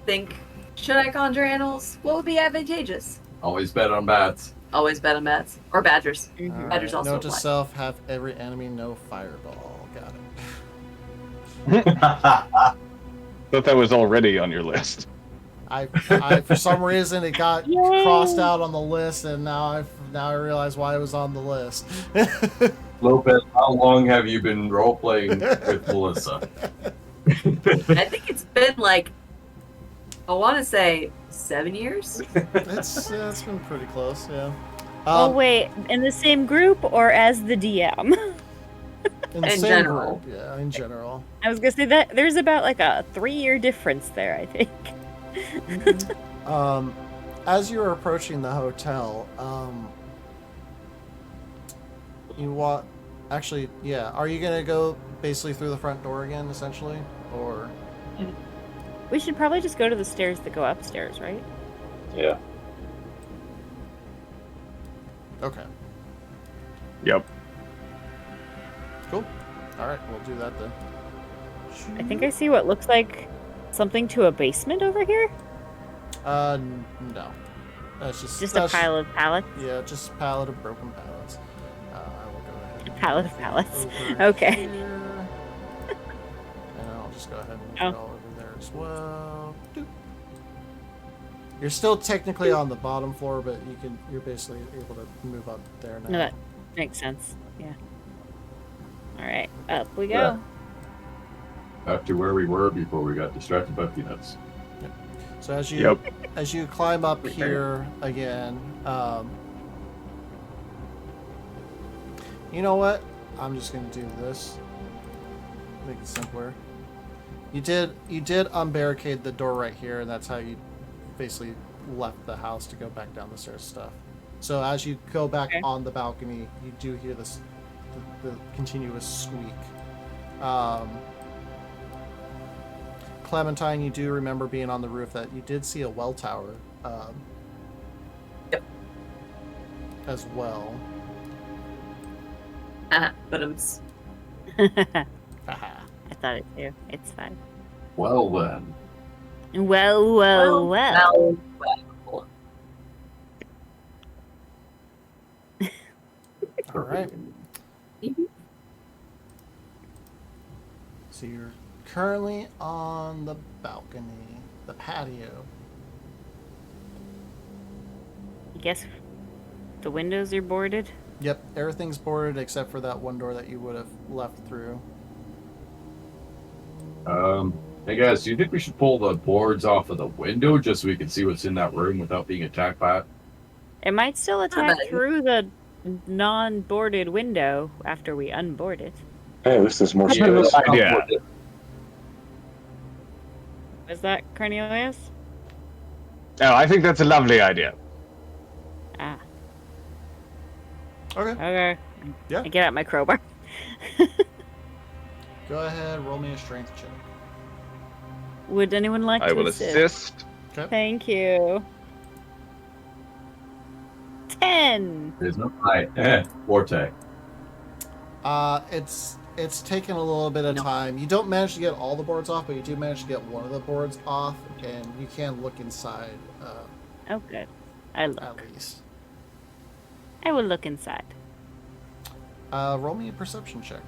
think, should I conjure animals? What would be advantageous? Always bet on bats. Always bet on bats. Or badgers. Mhm. Badgers also Note to apply. self: have every enemy know fireball. Got it. Thought that was already on your list. I for some reason it got Yay. crossed out on the list, and now I realize why it was on the list. Lopez, how long have you been role playing with Melissa? I think it's been like, I want to say 7 years. it's been pretty close, yeah. Oh wait, in the same group or as the DM? in the in same general. group, yeah, in general. I was gonna say that there's about like a 3-year difference there, I think. As you're approaching the hotel, you want actually, yeah. Are you gonna go basically through the front door again, essentially, or? We should probably just go to the stairs that go upstairs, right? Yeah. Okay, Yep. cool. All right, we'll do that then. I think I see what looks like something to a basement over here. No. That's just Just a pile of pallets. Yeah, just a pallet of broken pallets. I will go ahead. And Pallet move of it pallets. over Okay. here. And I'll just go ahead and move Oh. it all over there as well. Doop. You're still technically on the bottom floor, but you're basically able to move up there now. No, that makes sense. Yeah. All right, up we go. Yeah. Back to where we were before we got distracted by peanuts. So as you Yep. as you climb up here again, you know what? I'm just gonna do this. Make it simpler. You did unbarricade the door right here, and that's how you basically left the house to go back down the stairs stuff. So as you go back Okay. on the balcony, you do hear this the continuous squeak. Clementine, you do remember being on the roof that you did see a well tower Yep. as well. But I Haha. thought it too. It's fine. Well then. Well. well. All right. So you're currently on the balcony, the patio. I guess the windows are boarded. Yep, everything's boarded except for that one door that you would have left through. Hey guys, do you think we should pull the boards off of the window just so we can see what's in that room without being attacked by it? It might still attack bad. through the non-boarded window after we unboard it. Hey, at least there's more Yeah, space. idea. Was that Cornelius? Oh, I think that's a lovely idea. Ah, Okay. okay. Yeah. I get out my crowbar. Go ahead, roll me a strength check. Would anyone like I to will assist. Okay. Thank you. 10. There's no right. Forte. It's taken a little bit of No. time. You don't manage to get all the boards off, but you do manage to get one of the boards off, and you can look inside, Oh, good. I look. at least. I will look inside. Roll me a perception check.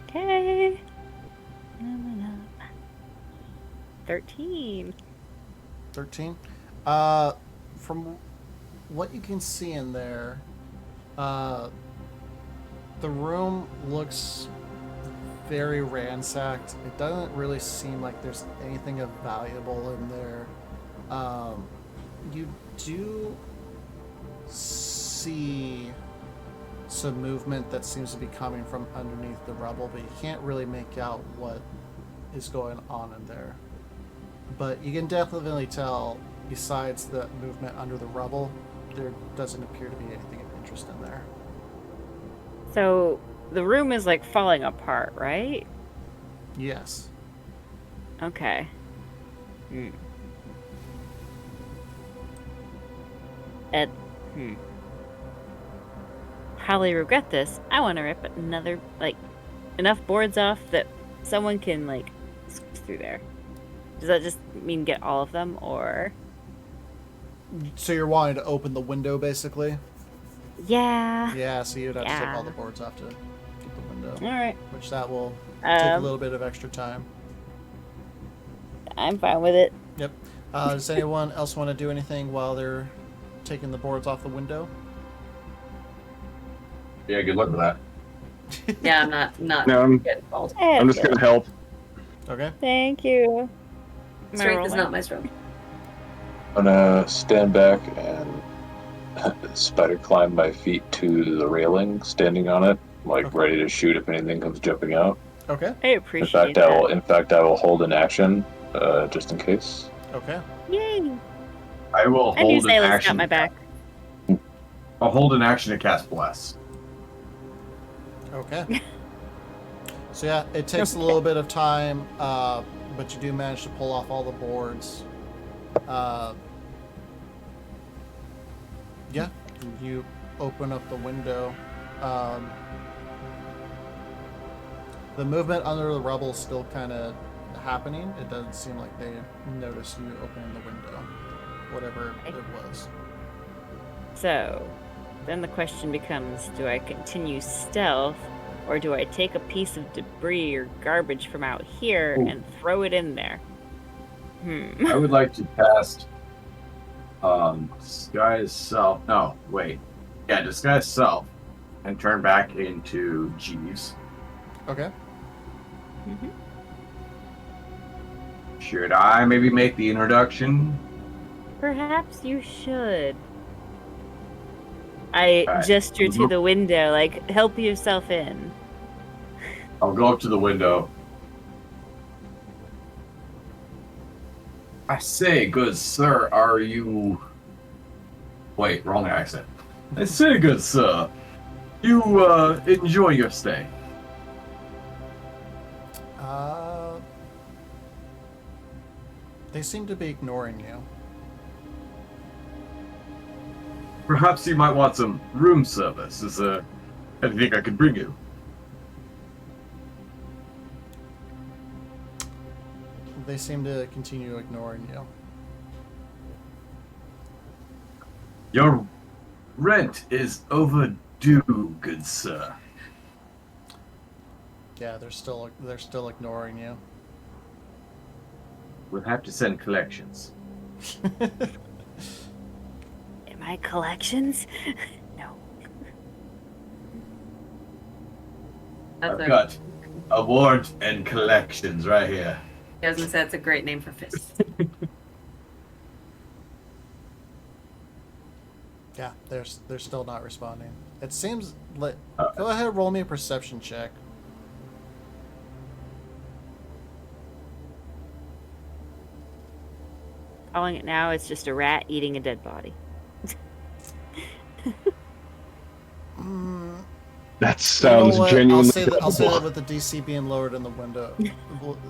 Okay. 13. 13. From what you can see in there, the room looks very ransacked. It doesn't really seem like there's anything of valuable in there. You do see some movement that seems to be coming from underneath the rubble, but you can't really make out what is going on in there. But you can definitely tell, besides the movement under the rubble, there doesn't appear to be anything of interest in there. So the room is like falling apart, right? Yes. Okay. Hmm. Probably regret this. I want to rip another, like, enough boards off that someone can, like, squeeze through there. Does that just mean get all of them, or? So you're wanting to open the window, basically? Yeah. Yeah, so you'd have to take Yeah. all the boards off to get the window. All right. Which that will take a Um, little bit of extra time. I'm fine with it. Yep. Does anyone else want to do anything while they're taking the boards off the window? Yeah, good luck with that. Yeah, I'm not No, I'm getting involved. just gonna help. Okay. Thank you. Am I Strength is rolling? not my strength. I'm gonna stand back and spider climb my feet to the railing, standing on it, like Okay. ready to shoot if anything comes jumping out. Okay. I In appreciate fact, I that. will. In fact, I will hold an action, just in case. Okay. Yay. I will I knew hold an Silas got action. my back. I'll hold an action to cast Bless. Okay. So yeah, it takes a little bit of time, but you do manage to pull off all the boards. Yeah, you open up the window. The movement under the rubble is still kind of happening. It doesn't seem like they noticed you opening the window, whatever it was. So, then the question becomes, do I continue stealth, or do I take a piece of debris or garbage from out here Ooh. and throw it in there? I would like to cast Disguise Self. No, wait. Yeah, Disguise Self and turn back into Jeeves. Okay. Mhm. Should I maybe make the introduction? Perhaps you should. I Alright. gesture to the window, like, help yourself in. I'll go up to the window. I say, good sir, are you... Wait, wrong accent. I say, good sir, you enjoy your stay. They seem to be ignoring you. Perhaps you might want some room service. Is there anything I could bring you? They seem to continue ignoring you. Your rent is overdue, good sir. Yeah, they're still ignoring you. We'll have to send collections. Am I collections? No. That's I've got award and collections right here. I was gonna say that's a great name for fists. Yeah, they're still not responding. It seems like go ahead, roll me a perception check. Calling it now, it's just a rat eating a dead body. That sounds what? genuinely. I'll say that horrible. with the DC being lowered in the window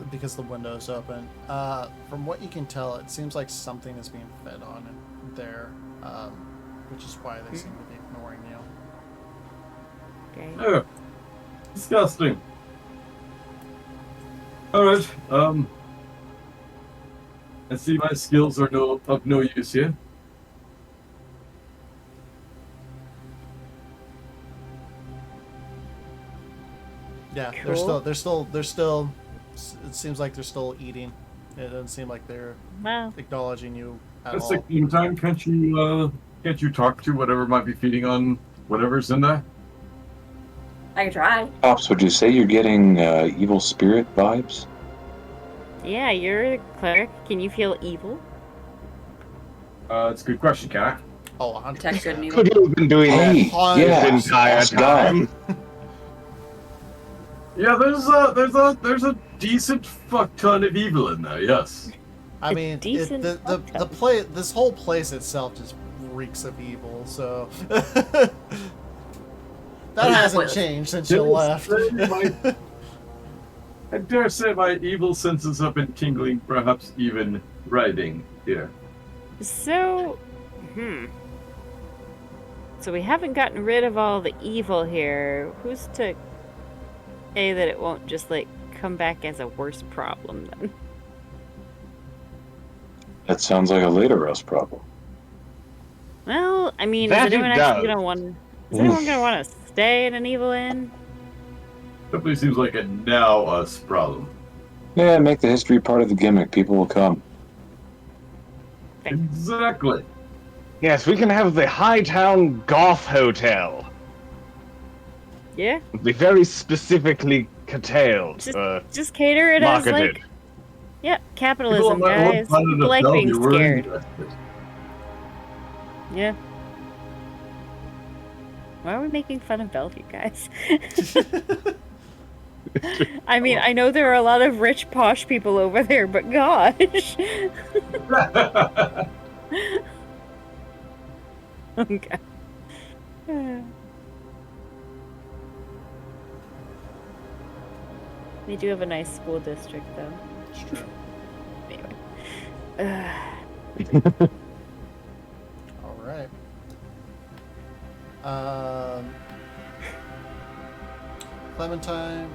because the window is open. From what you can tell, it seems like something is being fed on in there, which is why they seem to be ignoring you. Okay. Oh, disgusting. Alright, I see my skills are of no use here. Yeah, Cool. they're still. It seems like they're still eating. It doesn't seem like they're Well, acknowledging you at That's all. the meantime, can't you talk to whatever might be feeding on whatever's in there? I can try. Pops, would you say you're getting evil spirit vibes? yeah, you're a cleric. Can you feel evil? It's a good question, can I? Oh, 100%. Detect good and evil. Could you have been doing Hey, that yeah, this entire ask God. time? Yeah, there's a decent fuck ton of evil in there, yes. I A mean, decent the play. This whole place itself just reeks of evil. So that hasn't changed since you left. I dare say my evil senses have been tingling, perhaps even writhing here. So, So we haven't gotten rid of all the evil here. Who's to say that it won't just, like, come back as a worse problem then? That sounds like a later us problem. Well, I mean, That is it anyone actually does. gonna want? Is anyone gonna want to stay in an evil inn? Definitely seems like a now us problem. Yeah, make the history part of the gimmick. People will come. Exactly. Yes, we can have the Hightown Goth Hotel. Yeah, Be very specifically curtailed. just cater it as Marketed. like, yeah, capitalism, People on my own guys. planet People of like being Bellevue were scared. interested. Yeah. Why are we making fun of Bellevue, guys? I mean, I know there are a lot of rich, posh people over there, but gosh. Okay. They do have a nice school district, though. It's true. Anyway. All right. Clementine,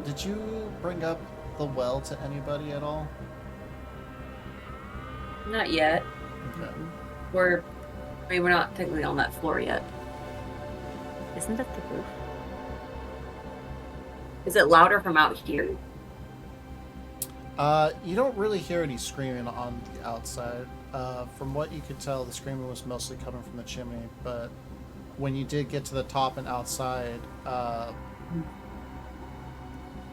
did you bring up the well to anybody at all? Not yet. Okay. We're not technically on that floor yet. Isn't that the roof? Is it louder from out here? You don't really hear any screaming on the outside. From what you could tell, the screaming was mostly coming from the chimney, but when you did get to the top and outside,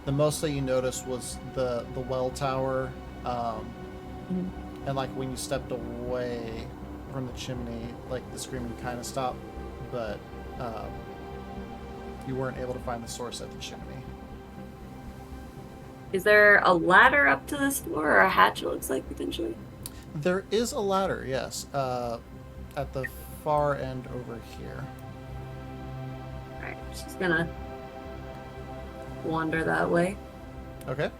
the most that you noticed was the well tower, and like when you stepped away from the chimney, like the screaming kind of stopped, but you weren't able to find the source at the chimney. Is there a ladder up to this floor or a hatch, it looks like, potentially? There is a ladder, yes, at the far end over here. Alright, just gonna wander that way Okay.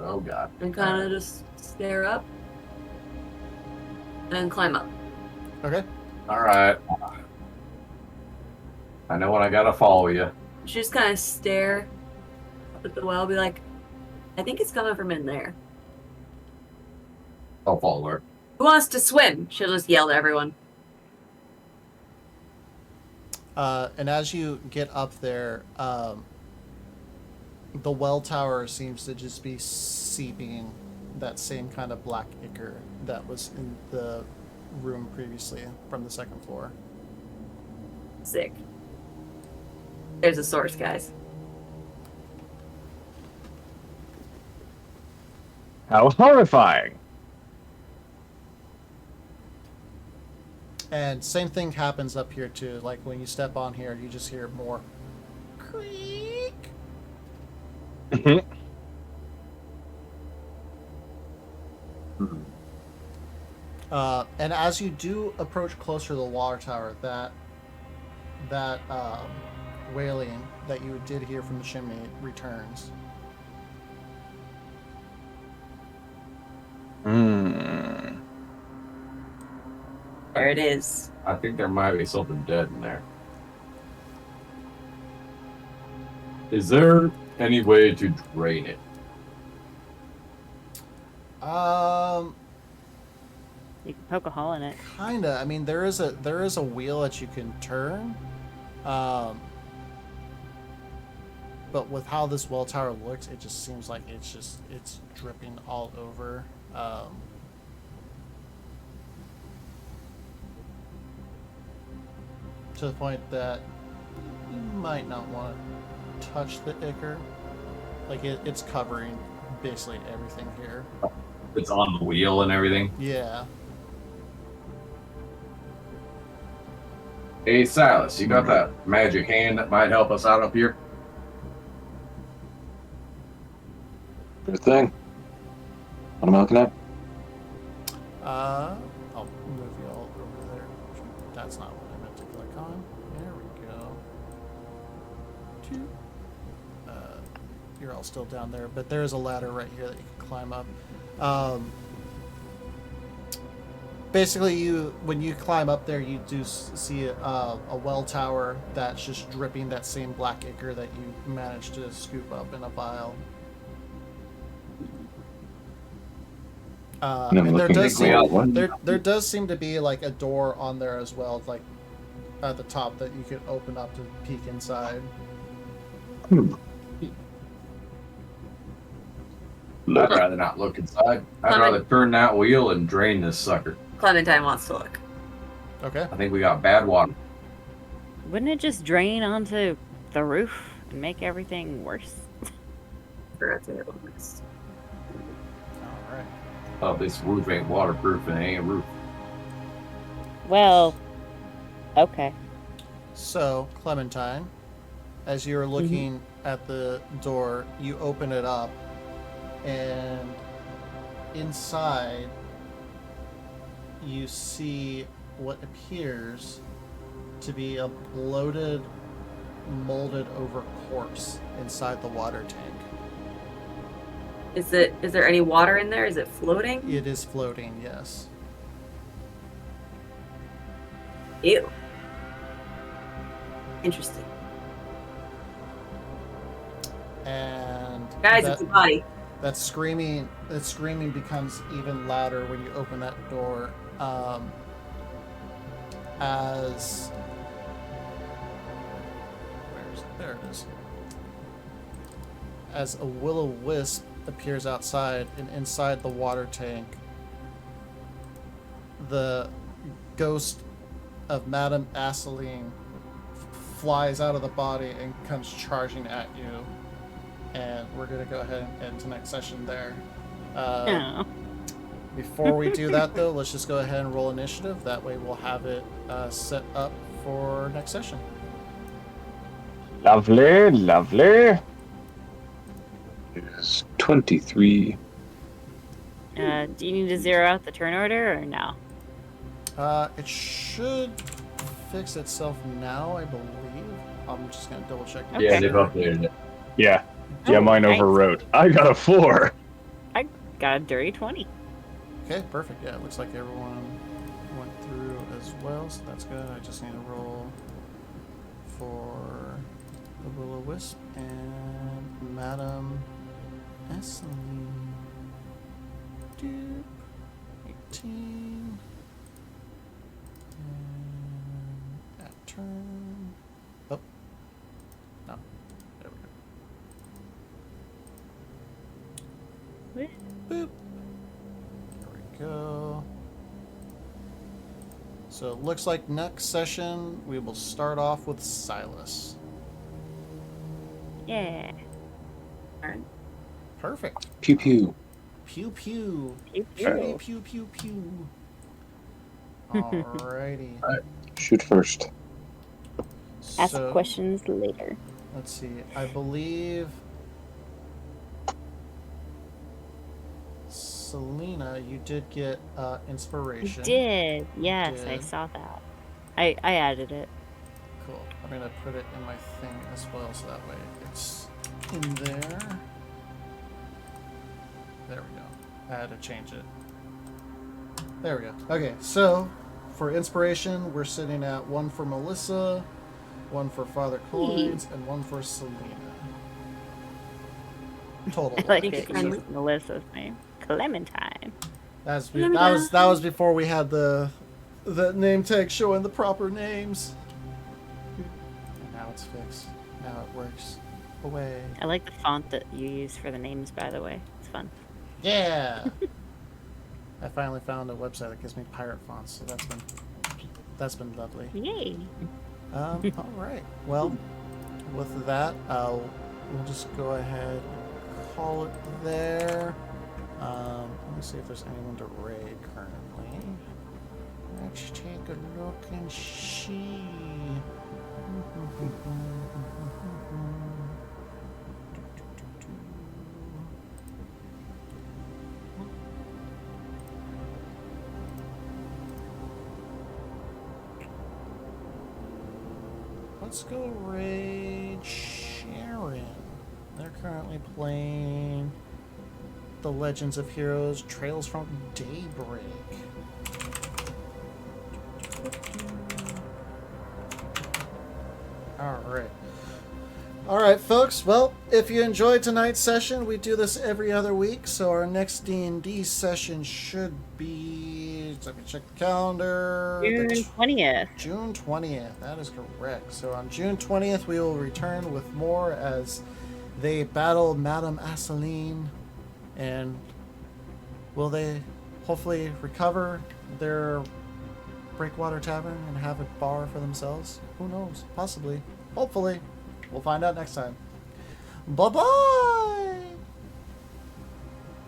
Oh god. and kind of just stare up and climb up. Okay. Alright. I know when I gotta follow you. Just kind of stare up at the well, be like, I think it's coming from in there. I'll follow her. Who wants to swim? She'll just yell to everyone. And as you get up there, the well tower seems to just be seeping that same kind of black ichor that was in the room previously from the second floor. Sick. There's a source, guys. How horrifying! And same thing happens up here too. Like when you step on here, you just hear more creak. Hmm. And as you do approach closer to the water tower, that wailing that you did hear from the chimney returns. Hmm. There it is. I think there might be something dead in there. Is there any way to drain it? You can poke a hole in it. Kinda. I mean, there is a wheel that you can turn, but with how this well tower looks, it just seems like it's dripping all over. To the point that you might not want to touch the ichor. Like it's covering basically everything here. It's on the wheel and everything. Yeah. Hey, Silas, you got that magic hand that might help us out up here? Good thing. What am I looking at? I'll move you all over there. That's not what I meant to click on. There we go. You're all still down there, but there is a ladder right here that you can climb up. Basically, when you climb up there, you do see a well tower that's just dripping that same black ichor that you managed to scoop up in a vial. And there does seem to be like a door on there as well, like at the top that you could open up to peek inside. I'd rather not look inside. I'd rather turn that wheel and drain this sucker. Clementine wants to look. Okay. I think we got bad water. Wouldn't it just drain onto the roof and make everything worse? All right. Oh, this roof ain't waterproof and it ain't a roof. Well, okay. So, Clementine, as you're looking at the door, you open it up, and inside you see what appears to be a bloated, molded over corpse inside the water tank. Is there any water in there? Is it floating? It is floating, yes. Ew. Interesting. And guys, it's a body. That screaming becomes even louder when you open that door. There it is. As a will-o-wisp appears outside, and inside the water tank, the ghost of Madame Asseline flies out of the body and comes charging at you. And we're going to go ahead and end tonight's session there. Before we do that, though, let's just go ahead and roll initiative. That way we'll have it set up for next session. Lovely, lovely. It is 23. Do you need to zero out the turn order or no? It should fix itself now, I believe. I'm just going to double check. Okay. Yeah, they've updated it. Yeah, Oh, mine nice. overwrote. I got a 4. I got a dirty 20. Okay, perfect. Yeah, it looks like everyone went through as well, so that's good. I just need to roll for the Will-O-Wisp and Madame Asseline. Doop. 18. And at turn. Oh. No. There we go. Boop. There we go. So it looks like next session we will start off with Silas. Yeah. Alright. Perfect. Pew pew. Pew pew. Pew, Pew pew. pew pew pew. Alrighty. Shoot first. Ask So, questions later. let's see. I believe Selena, you did get inspiration. You did. Yes, I did. saw that. I added it. Cool. I'm gonna put it in my thing as well, so that way it's in there. There we go. I had to change it. There we go. Okay, so for inspiration, we're sitting at 1 for Melissa, 1 for Father Coins, and 1 for Selena. Total. I like Thank you it. You kindly. used Melissa's name. Clementine. That was before we had the name tag showing the proper names. And now it's fixed. Now it works. Away. I like the font that you use for the names, by the way. It's fun. Yeah. I finally found a website that gives me pirate fonts, so that's been lovely. Yay. All right. Well, with that, we'll just go ahead and call it there. Let me see if there's anyone to raid currently. Let's take a look and see. Let's go raid Sharon. They're currently playing The Legends of Heroes Trails from Daybreak. Alright, folks. Well, if you enjoyed tonight's session, we do this every other week, so our next D&D session should be... Let me check the calendar. June 20th. June 20th, that is correct. So on June 20th, we will return with more as they battle Madame Asseline. And will they hopefully recover their Breakwater Tavern and have a bar for themselves? Who knows? Possibly. Hopefully. We'll find out next time. Bye-bye!